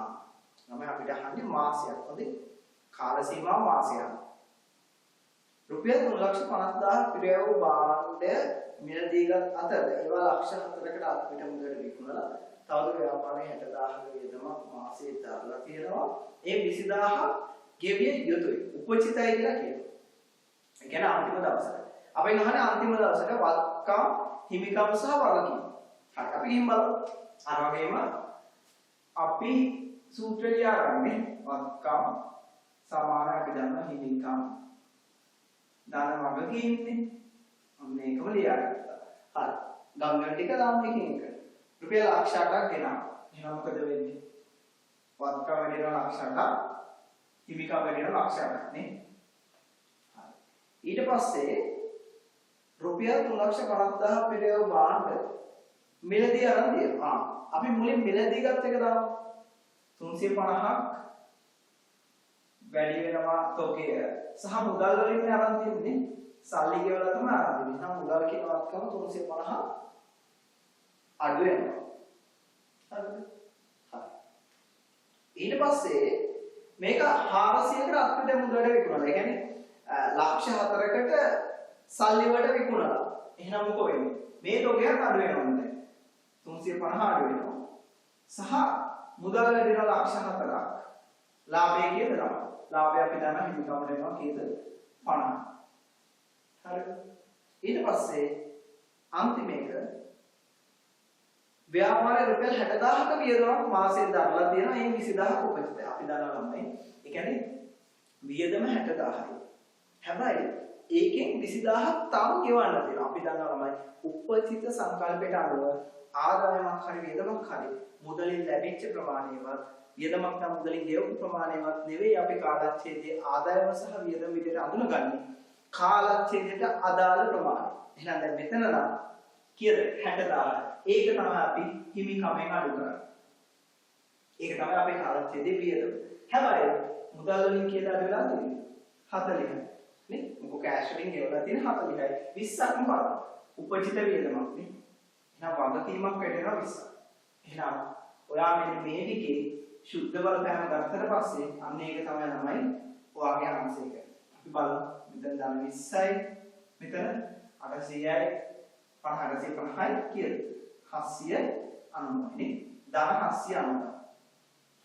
නම් අපිට අහන්නේ මාසයක්. හොඳයි. කාල සීමාව මාසයක්. රුපියල් 3,50,000 පිරියව් භාණ්ඩ මිලදීගත් අතර ඒවා ලක්ෂ 4කට අපිට මුදලට විකුණලා තවද ව්‍යාපාරයේ 60,000ක වියදම මාසෙට දාලා තියෙනවා. ඒ 20,000 ගෙවිය යුතුයි. උපචිතයි කියලා කියනවා. ඒ කියන්නේ අන්තිම දවසට. අපි අහන්නේ අන්තිම දවසට වත්කම් හිමිකම් සහ වගකීම්. හරි. අපි ගිහින් බලමු. අර වගේම අපි සූත්‍රය ලියාගන්නේ වත්කම් සමාන අපි දන්නවා හිමිකම් දාන වගකීම්නේ. මේකම ලියාගත්තා. හරි. ගම්ගල් ටික දාන්න එකින් එක. රුපියල් ලක්ෂ 8ක් ගෙනා. එහෙනම් මොකද වෙන්නේ? වත්කම් වැඩි වෙනවා ලක්ෂ 8ක්. හිමිකම් වැඩි වෙනවා ලක්ෂ 8ක් නේ. ඊට පස්සේ රුපියල් 3,50,000 පෙරේව බාණ්ඩ මිලදී අරන් තියෙනවා. අපි මුලින් මිලදී ගත්ත එක දාමු. 350ක් වැඩි වෙනවා තෝකය සහ මුදල් වලින් අරන් තියන්නේ සල්ලි ගෙවලා තමයි අරන් තියන්නේ. එහෙනම් මුදල් කියන වත්කම 350 අඩු වෙනවා. හරිද? හරි. ඊට පස්සේ මේක 400කට අත්පිට මුදලට විකුණනවා. ඒ කියන්නේ ලක්ෂ 4කට සල්ලි වලට විකුණනවා. එහෙනම් මොකෝ වෙන්නේ? මේ තෝකයක් අඩු වෙනවා නේද? 350 අඩු වෙනවා. සහ මුදල් වැඩි වෙනවා ලක්ෂ 4ක්. ලාභය කීයද තමයි? ලාභය අපි දන්නා හිමිකමට එනවා කීයද? 50. හරිද? ඊට පස්සේ අන්තිම එක ව්‍යාපාරයේ රුපියල් 60000ක වියදමක් මාසෙන් දරලා තියෙනවා. ඒ 20000ක උපජිතය. අපි දන්නවා ළමයි. ඒ කියන්නේ වියදම 60000යි. හැබැයි ඒකෙන් 20000ක් තාම ගෙවන්න තියෙනවා. අපි දන්නවා ළමයි උපජිත සංකල්පයට අනුව ආදායමක් හරි වියදමක් හරි මුදලින් ලැබිච්ච ප්‍රමාණයවත් වියදමක් නම් මුදලින් ගෙවපු ප්‍රමාණයවත් නෙවෙයි අපි කාලච්ඡේදයේ ආදායම සහ වියදම විදිහට අඳුනගන්නේ කාලච්ඡේදයට අදාළ ප්‍රමාණය. එහෙනම් දැන් මෙතන නම් කීයද 60000. ඒක තමයි අපි හිමිකමෙන් අඩු කරන්නේ. ඒක තමයි අපේ කාලච්ඡේදයේ වියදම. හැබැයි මුදල් වලින් කියලා අඩු වෙලා තියෙන්නේ 40යි. නේ? මොකද කෑෂ් වලින් ගෙවලා තියෙන 40යි. 20ක් මොකක්ද? උපජිත වියදමක් නේ. එහෙනම් වගකීමක් වැඩෙනවා 20ක්. එහෙනම් ඔයා මෙන්න මේ ටිකේ සුද්ධ බලපෑම ගත්තට පස්සේ අන්න ඒක තමයි ළමයි ඔයාගේ අංශය කියන්නේ. අපි බලමු. මෙතන දාන 20යි. මෙතන 800යි. 850යි කියලා. 790 නේ. දාන 790.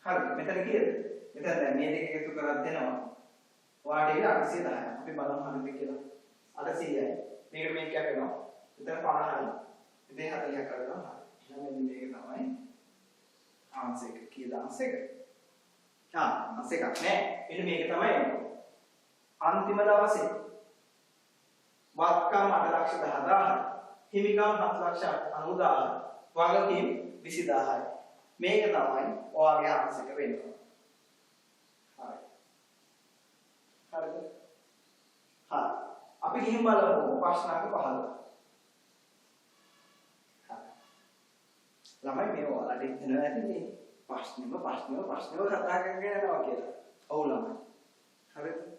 හරි. මෙතන කීයද? මෙතන දැන් මේ දෙක එකතු කරලා දෙනවා. ඔයාට ඒක 810යි. අපි බලමු හරිද කියලා. 800යි. මේකට මේක කැපෙනවා. මෙතන 50යි. ඉතින් 40ක් කරනවා. එහෙනම් මෙන්න මේක තමයි ආන්සර් එක කියලා ආන්සර් එක. ආන්සර් එකක් නෑ. මෙන්න මේක තමයි එන්නේ. අන්තිම දවසේ වත්කම් 8,10,000 හිමිකම් 7,90,000 වගකීම් 20,000යි. මේක තමයි ඔයාගේ ආන්සර් එක වෙන්නේ. හරි. හරිද? හරි. අපි ගිහින් බලමු ප්‍රශ්න අංක 15. ළමයි මේ ඔයාලට හිතනවා ඇති මේ ප්‍රශ්නෙම කතා කරගෙන යනවා කියලා. ඔව් ළමයි. හරිද?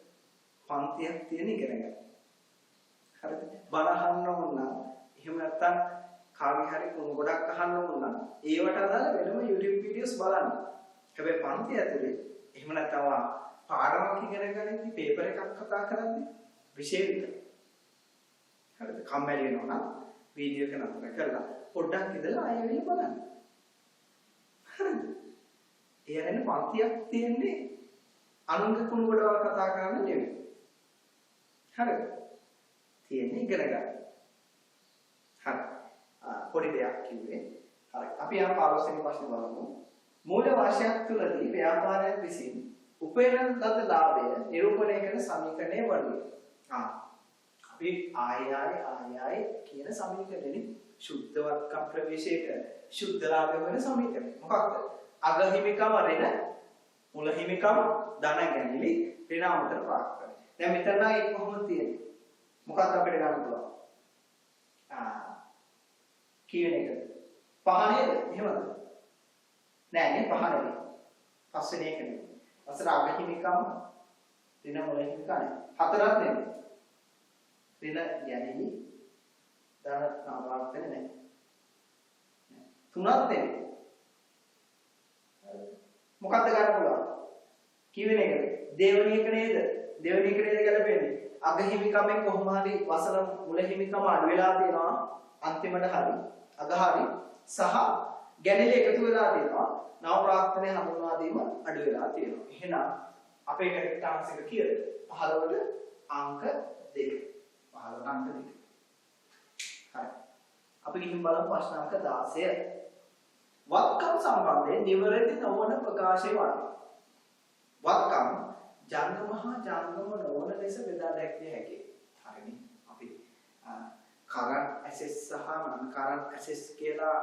පන්තියක් තියෙන ඉගෙන ගන්න. හරිද? බණ අහන්න ඕන නම් එහෙම නැත්නම් කාගේ හරි කුණු ගොඩක් අහන්න ඕන නම් ඒවට අදාළ වෙනම YouTube videos බලන්න. හැබැයි පන්ති ඇතුලේ එහෙම නැත්නම් පාඩමක් ඉගෙන ගන්නදී පේපර් එකක් කතා කරද්දී විශේෂ විතර. හරිද? කම්මැලි වෙනවා නම් වීඩියෝ එක නතර කරලා පොඩ්ඩක් ඉඳලා ආයෙ වෙල බලන්න. හරිද? ඒ අරගෙන පන්තියක් තියෙන්නේ අනුන්ගේ කුණු ගොඩවල් කතා කරන්න නෙවෙයි. හරිද? තියෙන්නේ ඉගෙන ගන්න. හරි. පොඩි දෙයක් කිව්වේ. හරි. අපි යන 15 වෙනි ප්‍රශ්නේ බලමු. මූල්‍ය වාර්ෂයක් තුලදී ව්‍යාපාරයක් විසින් උපයන ලද ලාභය නිරූපණය කරන සමීකරණය වඩුවේ. අපි ආයෙ කියන සමීකරණෙනි සුද්ධවත්කම් ප්‍රවේශයක සුද්ධ ලාභය වෙන සමීකරණය. මොකක්ද? අග හිමිකම ඍණ මුල හිමිකම ධන ගැනීමලි ඍණ අමතර ප්‍රාප්ත. දැන් මෙතන නම් ඒක කොහොමද තියෙන්නේ? මොකක්ද අපිට ගන්න පුළුවන්? කියන එකද? පහ නේද? එහෙමද? නෑ නේ පහ නෙවෙයි. පස්වෙනි එක නෙවෙයි. අසර අග හිමිකම ඍණ මුල හිමිකම හතරක් නෙවෙයි. ඍණ ගැනීමලි ධන ප්‍රාප්ත වෙන්නේ නැහැ. තුනක් නෙවෙයි. මොකක්ද ගන්න පුළුවන්? කිවෙන එකද? දෙවෙනි එක නේද? දෙවෙනි එක නේද ගැලපෙන්නේ? අග හිමිකමෙන් කොහොම හරි වසල මුල හිමිකම අඩු වෙලා තියෙනවා. අන්තිමට හරි අග හරි සහ ගැණිලි එකතු වෙලා තියෙනවා. නව ප්‍රාර්ථනය හඳුන්වා දීම අඩු වෙලා තියෙනවා. එහෙනම් අපේ කැරක්ටර් ආන්සර් එක කීයද? 15ට අංක 2. 15ට අංක 2. හරි. අපි ගිහින් බලමු ප්‍රශ්න අංක 16. වත්කම් සම්බන්ධයෙන් නිවැරදි නොවන ප්‍රකාශය වන්නේ. වත්කම් ජංගම හා ජංගම නොවන ලෙස බෙදා දැක්විය හැකියි. හරිනේ. අපි කරන්ට් ඇසෙට්ස් සහ නන් කරන්ට් ඇසෙට්ස් කියලා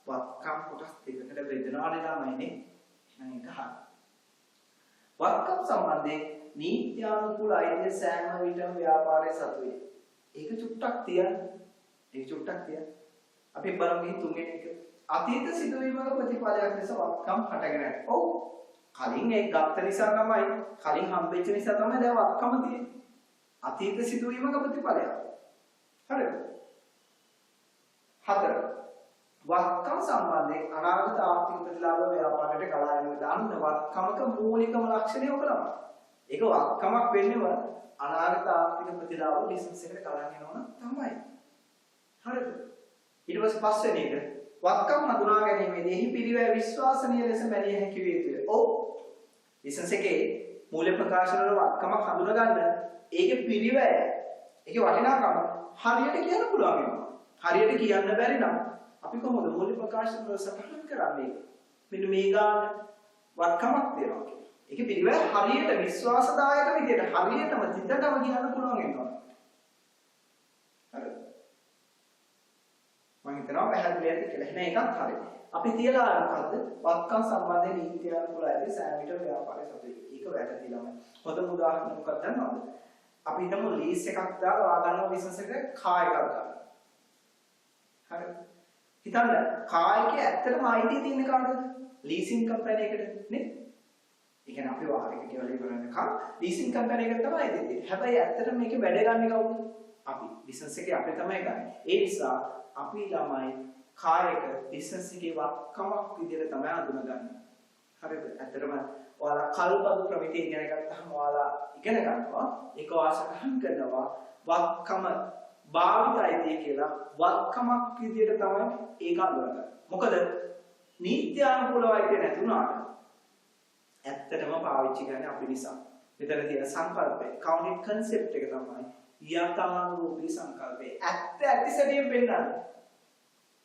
වත්කම් කොටස් දෙකකට බෙදනවා ළමයිනේ. එහෙනම් ඒක හරි. වත්කම් සම්බන්ධයෙන් නීත්‍යානුකූල අයිතිය සෑම විටම ව්‍යාපාරයේ සතු වේ. ඒක චුට්ටක් තියන්න. අපි බලමු තුන්වෙනි එක. අතීත සිදුවීමක ප්‍රතිඵලයක් ලෙස වත්කම් හටගෙන ඇත. ඔව්. කලින් ඒක ගත්ත නිසා තමයි කලින් හම්බෙච්ච නිසා තමයි දැන් වත්කම තියෙන්නේ. අතීත සිදුවීමක ප්‍රතිඵලයක්. හරිද? 4. වත්කම් සම්බන්ධයෙන් අනාගත ආර්ථික ප්‍රතිලාභ ව්‍යාපාරයට ගලා යන දාන්න වත්කමක මූලිකම ලක්ෂණය ඔක තමයි. ඒක වත්කමක් වෙන්නේම අනාගත ආර්ථික ප්‍රතිලාභ බිස්නස් එකට ගලා යනවා තමයි. හරිද? ඊට පස්සේ පස්වෙනි එක වත්කම් හඳුනා ගැනීමේදී එහි පිළිවෙල විශ්වාසනීය ලෙස බැලිය හැකි වේ යුතුය. ඔව්. බිස්නස් එකේ මූල්‍ය ප්‍රකාශන වල වත්කමක් හඳුනා ගන්න ඒකේ පිළිවෙල ඒකේ වටිනාකම හරියට කියන්න පුළුවන් වෙනවා. හරියට කියන්න බැරි නම් අපි කොහොමද මූල්‍ය ප්‍රකාශන වල සටහන් කරන්නේ? මෙන්න මේ ගාන වත්කමක් දෙනවා කියන්නේ. ඒකේ පිළිවෙල හරියට විශ්වාසදායක විදියට හරියටම තිතටම කියන්න පුළුවන් වෙනවා. හරිද? මම හිතනවා පැහැදිලි ඇති කියලා. එහෙනම් ඒකත් හරි. අපි තියලා මොකද්ද? වත්කම් සම්බන්ධයෙන් නීත්‍යානුකූල ඇති සෑම විට ව්‍යාපාරයේ සතු වේ. ඒක වැරදි ළමයි. හොඳම උදාහරණ මොකක්ද දන්නවද? අපි හිතමු ලීස් එකක් දාලා ඔයාගන්නව බිස්නස් එකට කාර් එකක් ගන්න. හරිද? හිතන්න කාර් එකේ ඇත්තටම අයිතිය තියෙන කාටද? ලීසින් කම්පැනි එකට නේ? ඒ කියන්නේ අපි වාහනයක කියලා ඉවරන කාර් ලීසින් කම්පැනි එකට තමයි අයිතිය තියෙන්නේ. හැබැයි ඇත්තටම මේකේ වැඩ ගන්න කවුද? අපි. බිස්නස් එකේ අපි තමයි ගන්නේ. ඒ නිසා අපි ළමයි කාර් එක බිස්නස් එකේ වත්කමක් විදිහට තමයි අඳුනගන්නේ. හරිද? ඇත්තටම ඔයාලා කල්පදු ප්‍රමිතිය ඉගෙන ගත්තාම ඔයාලා ඉගෙන ගන්නවා ඒක වාසකහන් කරනවා වත්කම භාවිතයිදී කියලා වත්කමක් විදිහට තමයි ඒක අඳුරගන්නේ. මොකද නීත්‍යානුකූලව අයිතිය නැතුණාට ඇත්තටම පාවිච්චි කරන්නේ අපි නිසා. මෙතන තියෙන සංකල්පය කවුන්ට් කන්සෙප්ට් එක තමයි යථාරූපී සංකල්පය. ඇත්ත ඇති සැටියෙන් පෙන්නන්නේ.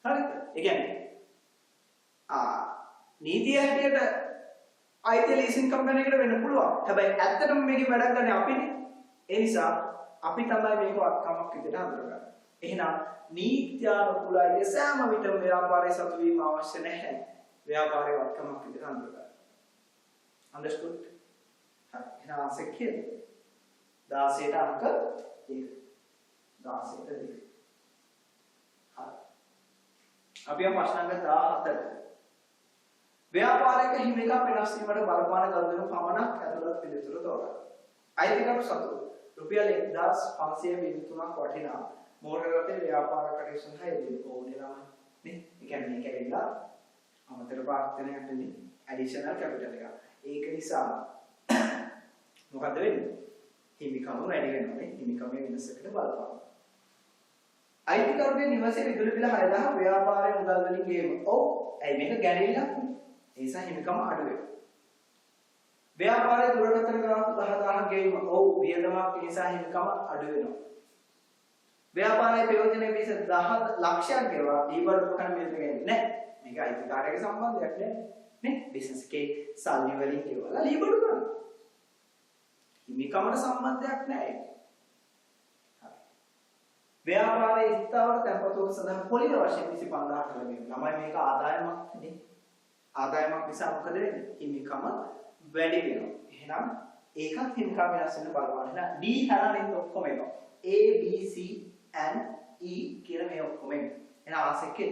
හරිද? ඒ කියන්නේ නීතිය හැටියට අයිතිය ලීසින් කම්පැනි එකට වෙන්න පුළුවන්. හැබැයි ඇත්තටම මේකේ වැඩක් ගන්න අපිනේ. ඒ නිසා අපි තමයි මේක වත්කමක් විදිහට හඳුනගන්නේ. එහෙනම් නීත්‍යානුකූලයි සෑම විටම ව්‍යාපාරයේ සතු වීම අවශ්‍ය නැහැ. ව්‍යාපාරයේ වත්කමක් විදිහට හඳුනගන්න. Understood? හරි. එහෙනම් ආන්සර් කියන්න. 16ට අංක 1. 16ට 2. හරි. අපි ප්‍රශ්න අංක 14. ව්‍යාපාරික හිමිකම් වෙනස් වීමට බලපාන කරුණු පමණක් ඇතුළත් පිළිතුරු තෝරා. අයිතිකරු සතු රුපියල් 1523ක් වටිනා මෝටර රථයේ ව්‍යාපාර කටයුතු සඳහා යෙදෙන ඕනේ ළමයි. නේ? ඒ කියන්නේ මේක ඇවිල්ලා අමතර ප්‍රාර්ථනයක් නෙමෙයි. ඇඩිෂනල් කැපිටල් එක. ඒක නිසා මොකද වෙන්නේ? හිමිකම වැඩි වෙනවා නේ. හිමිකමේ වෙනසකට බලපාන. අයිතිකරුගේ නිවසේ විදුලි බිල 6000 ව්‍යාපාරයේ මුදල් වලින් ගේම. ඔව්. ඇයි මේක ගැණිල්ලක් නේ? ඒ නිසා හිමිකම අඩු වෙනවා. ව්‍යාපාරයේ දුරකථන ගාස්තු 10000 ගේම. ඔව්. වියදමක් නිසා හිමිකම අඩු වෙනවා. ව්‍යාපාරයේ ප්‍රයෝජනෙ පිස 10 ලක්ෂයක් ගෙවා ඩීබල් උපකරණ මිලට ගන්නේ නැහැ. මේක අයිතිකාරයෙකුගේ සම්බන්ධයක් නෑ. නේ? බිස්නස් එකේ සල්ලි වලින් ගෙවලා ලීබල් කරනවා. හිමිකමට සම්බන්ධයක් නැහැ. ව්‍යාපාරයේ ස්ථාවර තැන්පතුන් සඳහා පොලිය වශයෙන් 25000ක් ලැබෙනවා. ළමයි මේක ආදායමක් නේ. ආදායමක් නිසා මොකද වෙන්නේ? හිමිකම වැඩි වෙනවා. එහෙනම් ඒකත් හිමිකම වෙනස් වෙන බලපාන. එහෙනම් D හැරෙන්න ඔක්කොම එනවා. A B C and E කියලා මේ ඔක්කොම එනවා. එහෙනම් ආසෙකේ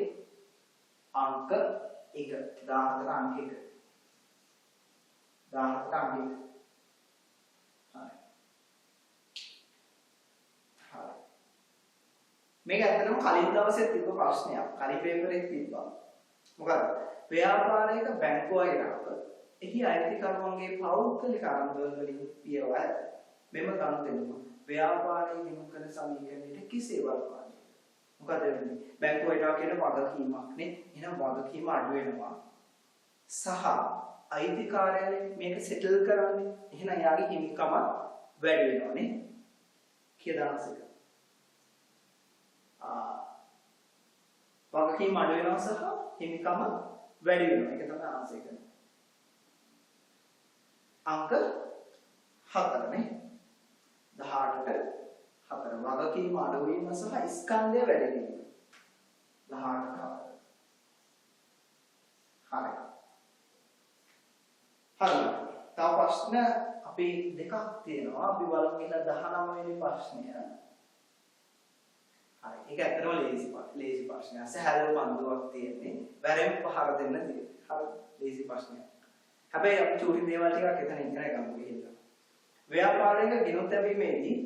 අංක 1 17 අංක 1 17 අංක 1 මේක ඇත්තටම කලින් දවසේ තිබ්බ ප්‍රශ්නයක්. කලින් පේපර් එකේ තිබ්බා. මොකද ව්‍යාපාරයක බැංකුව ගෙනාව. එහි අයිතිකරුවන්ගේ පෞද්ගලික අරමුදල් වලින් පියවර මෙම ගනුදෙනුව ව්‍යාපාරයේ නියම කරන සමීකරණයට කිසිේ බලපාන්නේ. මොකද වෙන්නේ? බැංකුව ගෙනාව කියන වගකීමක් නේ. එහෙනම් වගකීම අඩු වෙනවා. සහ අයිතිකාරයනේ මේක සෙටල් කරන්නේ. එහෙනම් යාගේ හිමිකම වැඩි වෙනවා නේ. කියදාසක වගකීම් අඩු වෙනවා සහ හිමිකම වැඩි වෙනවා. ඒක තමයි ආන්සර් එක. අංක 4 නේ. 18ට 4 වගකීම් අඩු වීම සහ ස්කන්ධය වැඩි වීම. 18ට 4. හරි. තව ප්‍රශ්න අපි දෙකක් තියෙනවා. අපි බලමු ඉතින් 19 වෙනි ප්‍රශ්නය. හරි. ඒක ඇත්තටම ලේසි ප්‍රශ්නයක්. සහැල්ලු පන්දුවක් තියෙන්නේ. වැරෙන් පහර දෙන්න තියෙන්නේ. හරි. ලේසි ප්‍රශ්නයක්. හැබැයි අපි චූටි දේවල් ටිකක් එතන ඉගෙන ගමු කියලා. ව්‍යාපාරයක ගිණුම් තැබීමේදී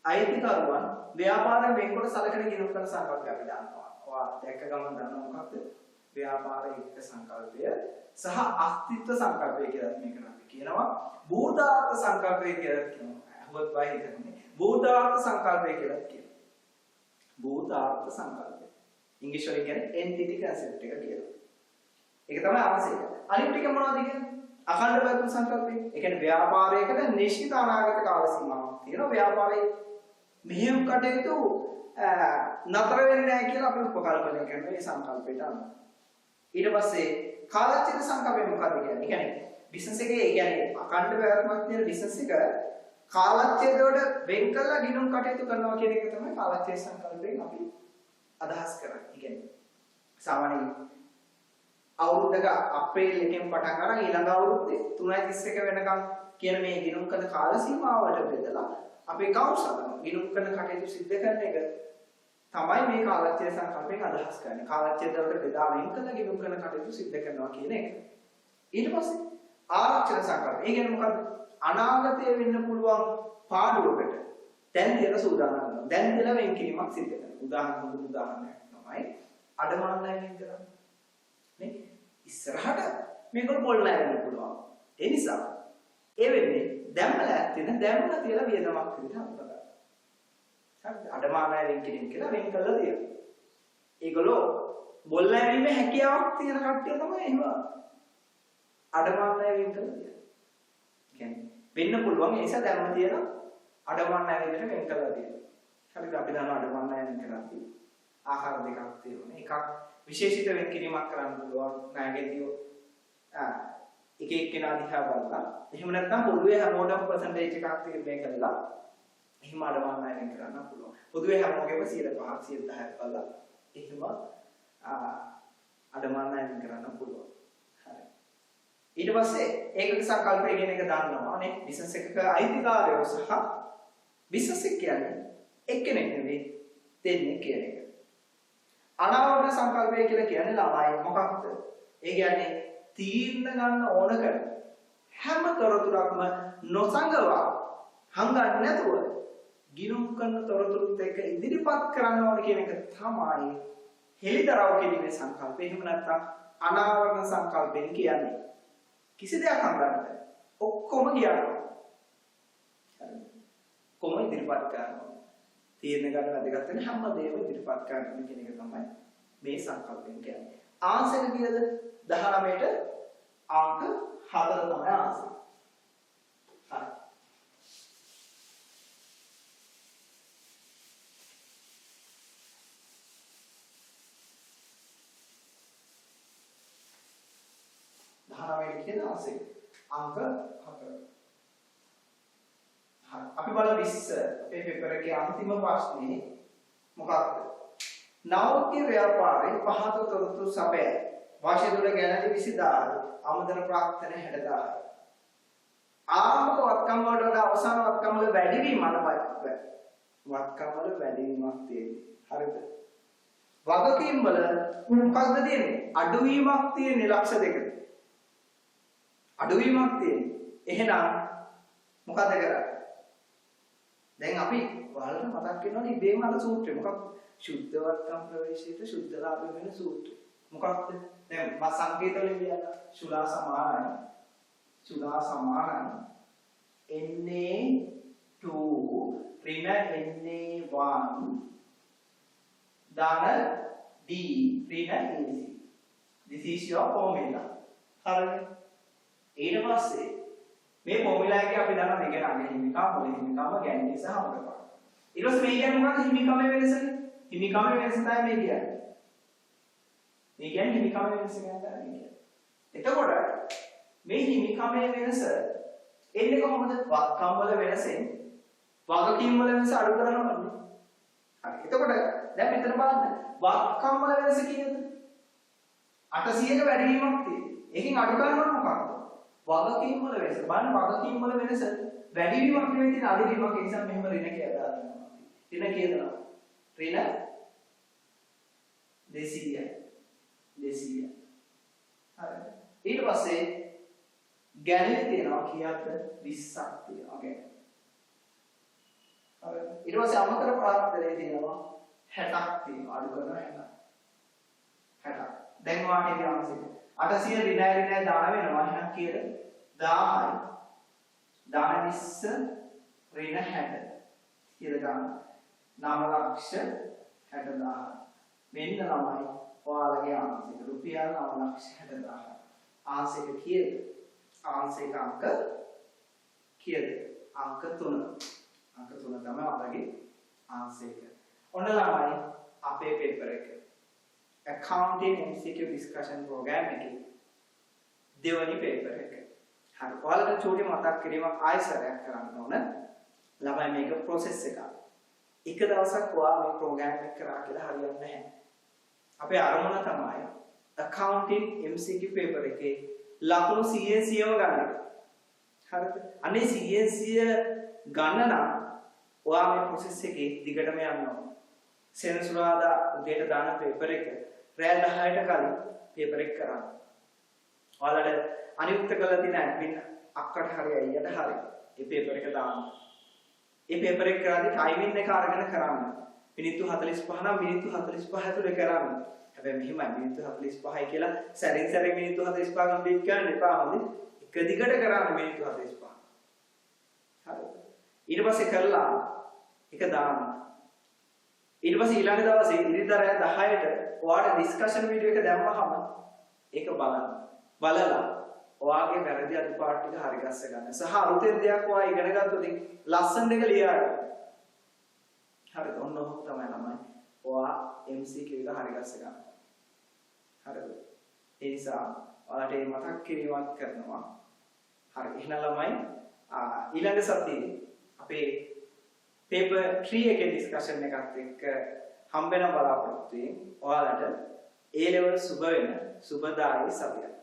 අයිතිකරුවන් ව්‍යාපාරයෙන් වෙන්කොට සලකන ගිණුම් කරන සංකල්පය අපි දන්නවා. ඔයා දැක්ක ගමන් දන්නවා මොකක්ද? ව්‍යාපාරයේ එක සංකල්පය සහ අස්තිත්ව සංකල්පය කියලා මේකට අපි කියනවා. බෝධාර්ථ සංකල්පය කියලා කියනවා. අහුවත් වයි හිතන්නේ. බෝධාර්ථ සංකල්පය කියලා කියනවා. බෝධාර්ථ සංකල්පය. ඉංග්‍රීසි වලින් කියන්නේ entity concept එක කියලා. ඒක තමයි අවශ්‍ය. අනිත් ටික මොනවද කියන්නේ? අඛණ්ඩ පැවැත්ම සංකල්පය. ඒ කියන්නේ ව්‍යාපාරයකට නිශ්චිත අනාගත කාල සීමාවක් තියෙනවා. ව්‍යාපාරයේ මෙහෙයුම් කටයුතු නතර වෙන්නේ නැහැ කියලා අපි උපකල්පනය කරන මේ සංකල්පයට අනුව. ඊට පස්සේ කාලච්ඡේද සංකල්පය මොකක්ද කියන්නේ? ඒ කියන්නේ බිස්නස් එකේ ඒ කියන්නේ අඛණ්ඩ පැවැත්මක් තියෙන බිස්නස් එක කාලච්ඡේද වලට වෙන් කරලා ගිණුම් කටයුතු කරනවා කියන එක තමයි කාලච්ඡේද සංකල්පයෙන් අපි අදහස් කරන්නේ. ඒ කියන්නේ සාමාන්‍යයෙන් අවුරුද්දක අප්‍රේල් එකෙන් පටන් අරන් ඊළඟ අවුරුද්දේ 3.31 වෙනකම් කියන මේ ගිණුම් කරන කාල සීමාවට බෙදලා අපේ කවුන්ට් කරනවා. ගිණුම් කරන කටයුතු සිද්ධ කරන එක තමයි මේ කාලච්ඡේද සංකල්පයෙන් අදහස් කරන්නේ. කාලච්ඡේද වලට බෙදා වෙන් කරලා ගිණුම් කරන කටයුතු සිද්ධ කරනවා කියන එක. ඊට පස්සේ ආරක්ෂණ සංකල්පය. ඒ කියන්නේ මොකද්ද? අනාගතයේ වෙන්න පුළුවන් පාඩුවකට දැන් දෙල සූදානම් වෙනවා. දැන් දෙල වෙන් කිරීමක් සිද්ධ කරනවා. උදාහරණයක් තමයි අඩමාන ණය වෙන් කරන්නේ. නේ? ඉස්සරහට මේගොල්ලෝ පොල් ණය වෙන්න පුළුවන්. ඒ නිසා ඒ වෙන්නේ දැම්මලා තියෙන දැම්මලා තියලා වියදමක් විදිහට හඳුනගන්න. හරිද? අඩමාන ණය වෙන් කිරීම කියලා වෙන් කළා තියෙනවා. ඒගොල්ලෝ බොල් ණය වීමේ හැකියාවක් තියෙන කට්ටිය තමයි එහෙම අඩමාන ණය වෙන් කළා තියෙන්නේ. කියන්නේ වෙන්න පුළුවන් ඒ නිසා දැම්ම තියලා අඩමාන ණය විදිහට වෙන් කළා තියෙනවා. හරිද? අපි දන්නවා අඩමාන ණය වෙන් කරන්නේ ආහාර දෙකක් තියෙනවා. එකක් විශේෂිත වෙන් කිරීමක් කරන්න පුළුවන් ණයගෙදී එක එක්කෙනා දිහා බලලා එහෙම නැත්නම් පොදුවේ හැමෝටම percentage එකක් තීරණය කරලා එහෙම අඩමාන ණය වෙන් කරන්න පුළුවන්. පොදුවේ හැමෝගෙම 5% 10% බලලා එහෙම අඩමාන ණය වෙන් කරන්න පුළුවන්. හරි. ඊට පස්සේ ඒකක සංකල්පය කියන එක දන්නවා නේ. බිස්නස් එකක අයිතිකාරයෝ සහ බිස්නස් එක කියන්නේ එක්කෙනෙක් නෙවෙයි දෙන්නෙක් කියන එක. අනාවරණ සංකල්පය කියලා කියන්නේ ළමයි මොකක්ද? ඒ කියන්නේ තීරණ ගන්න ඕන කරන හැම තොරතුරක්ම නොසඟවා හංගන්නේ නැතුව ගිණුම් කරන තොරතුරුත් එක්ක ඉදිරිපත් කරන්න ඕන කියන එක තමයි හෙලිදරව් කිරීමේ සංකල්පය. එහෙම නැත්නම් අනාවරණ සංකල්පයෙන් කියන්නේ. කිසි දෙයක් හංගන්න ඔක්කොම කියනවා. කොහොම ඉදිරිපත් කරනවා. තීරණ ගන්න වැදගත් වෙන හැම දෙයක්ම ඉදිරිපත් කරන්න කියන එක තමයි මේ සංකල්පයෙන් කියන්නේ. ආන්සර් කීයද? 19ට අංක 4 තමයි ආන්සර්. හරි. කියන ආන්සර් අංක 4. අපි බලමු ඉස්සර අපේ පේපර් එකේ අන්තිම ප්‍රශ්නේ මොකක්ද? නෞත්‍ය ව්‍යාපාරයේ පහත තොරතුරු සපය වාර්ෂික දුර ගැනලි 20000 ආමන්ත්‍රණ ප්‍රාර්ථන 60000 ආරම්භක වත්කම් වලට වඩා අවසාන වත්කම් වල වැඩිවීම අනවශ්‍යයි. වත්කම් වල වැඩිවීමක් තියෙන්නේ. හරිද? වගකීම් වල මොකක්ද තියෙන්නේ? අඩුවීමක් තියෙන්නේ ලක්ෂ 2ක. අඩුවීමක් තියෙන්නේ. එහෙනම් මොකද කරන්නේ? දැන් අපි ඔයාලට මතක් වෙනවනේ ඉබේම අර සූත්‍රය මොකක්ද? සුද්ධ වත්කම් ප්‍රවේශයට සුද්ධ ලාභ වෙන සූත්‍රය. මොකක්ද? දැන් මා සංකේත වලින් කියන්න සුලා සමානයි. සුලා සමානයි. Na2 ඍණ Na1 දාන D ඍණ AC. This is your formula. හරිද? ඊට පස්සේ මේ ෆෝමියුලා එකේ අපි දන්නවා මේක නම් හිමිකම් මොලේ හිමිකම ගැන්නේ සහ අපරපා. ඊට පස්සේ මේ කියන්නේ මොකක්ද? හිමිකමේ වෙනසනේ. හිමිකමේ වෙනස තමයි මේ කියන්නේ. මේ කියන්නේ හිමිකමේ වෙනස කියන්නේ කියන්නේ. එතකොට මේ හිමිකමේ වෙනස එන්නේ කොහොමද? වත්කම් වල වෙනසෙන් වගකීම් වල වෙනස අඩු කරනවනේ. හරි. එතකොට දැන් මෙතන බලන්න. වත්කම් වල වෙනස කීයද? 800ක වැඩිවීමක් තියෙනවා. එකකින් අඩු කරනවද මොකක්ද? වගකීම් වල වෙනස. බලන්න වගකීම් වල වෙනස වැඩි වීමක් නෙවෙයි තියෙන අඩු වීමක්. ඒ නිසා මෙහෙම ඍණ කියලා දානවා. ඍණ කියනවා. ඍණ 200යි. 200යි. හරි. ඊට පස්සේ ගැණේ තියෙනවා කීයක්ද? 20ක් තියෙනවා ගැණේ. හරි. ඊට පස්සේ අමතර ප්‍රාර්ථනයේ තියෙනවා 60ක් තියෙනවා. අඩු කරන 60ක්. 60ක්. දැන් වාටේ තියෙනවා 800 ඍණය දාන වෙනවා. එහෙනම් කීයද? 1000යි. දාන 20 ඍණ 60 කියලා ගන්න. 9,60,000. මෙන්න තමයි ඔයාලගේ ආංශික. රුපියල් 9,60,000. ආංශික කීයද? ආංශික අංක කීයද? අංක 3. අංක 3 තමයි ඔයාලගේ ආංශික. ඔන්න ළමයි අපේ පේපර් එක. accounting MCQ discussion program එකේ දෙවනි පේපර් එක. හරි. ඔයාලට චූටි මතක් කිරීමක් ආයෙසරයක් කරන්න ඕන. ළමයි මේක process එකක්. එක දවසක් ඔයා මේ ප්‍රෝග්‍රෑම් එක කරා කියලා හරියන්නේ නැහැ. අපේ අරමුණ තමයි accounting MCQ paper එකේ ලකුණු 100ම ගන්න එක. හරිද? අනේ 100 ගන්න නම් ඔයා මේ process එකේ දිගටම යන්න ඕන. සෙනසුරාදා උදේට දාන paper එක රෑ 10ට කලින් paper එක කරන්න. ඔයාලට අනිත් කළ තියෙන admin අක්කට හරි අයියට හරි මේ paper එක දාන්න. මේ paper එක කරද්දී timing එක අරගෙන කරන්න. මිනිත්තු 45 නම් මිනිත්තු 45 ඇතුලේ කරන්න. හැබැයි මෙහෙමයි මිනිත්තු 45යි කියලා සැරින් සැරේ මිනිත්තු 45 කම්ප්ලීට් කරන්න එපා. හොඳයි. එක දිගට කරන්න මිනිත්තු 45. හරි. ඊට පස්සේ කරලා එක දාන්න. ඊට පස්සේ ඊළඟ දවසේ ඉරිදා රෑ 10ට ඔයාලට ඩිස්කෂන් වීඩියෝ එක දැම්මහම ඒක බලන්න. බලලා ඔයාගේ වැරදි අඩුපාඩු ටික හරි ගස්ස ගන්න. සහ අලුතෙන් දෙයක් ඔයා ඉගෙන ගත්තොත් ලස්සන දෙක ලියා ගන්න. හරිද? ඔන්න ඔහොම තමයි ළමයි. ඔයා MCQ එක හරි ගස්ස ගන්න. හරිද? ඒ නිසා ඔයාලට මේ මතක් කිරීමක් කරනවා. හරි. එහෙනම් ළමයි ඊළඟ සතියේ අපේ paper 3 එකේ discussion එකත් එක්ක හම්බ වෙන බලාපොරොත්තු වෙමින් ඔයාලට A level සුබ වෙන සුබදායි සතියක්.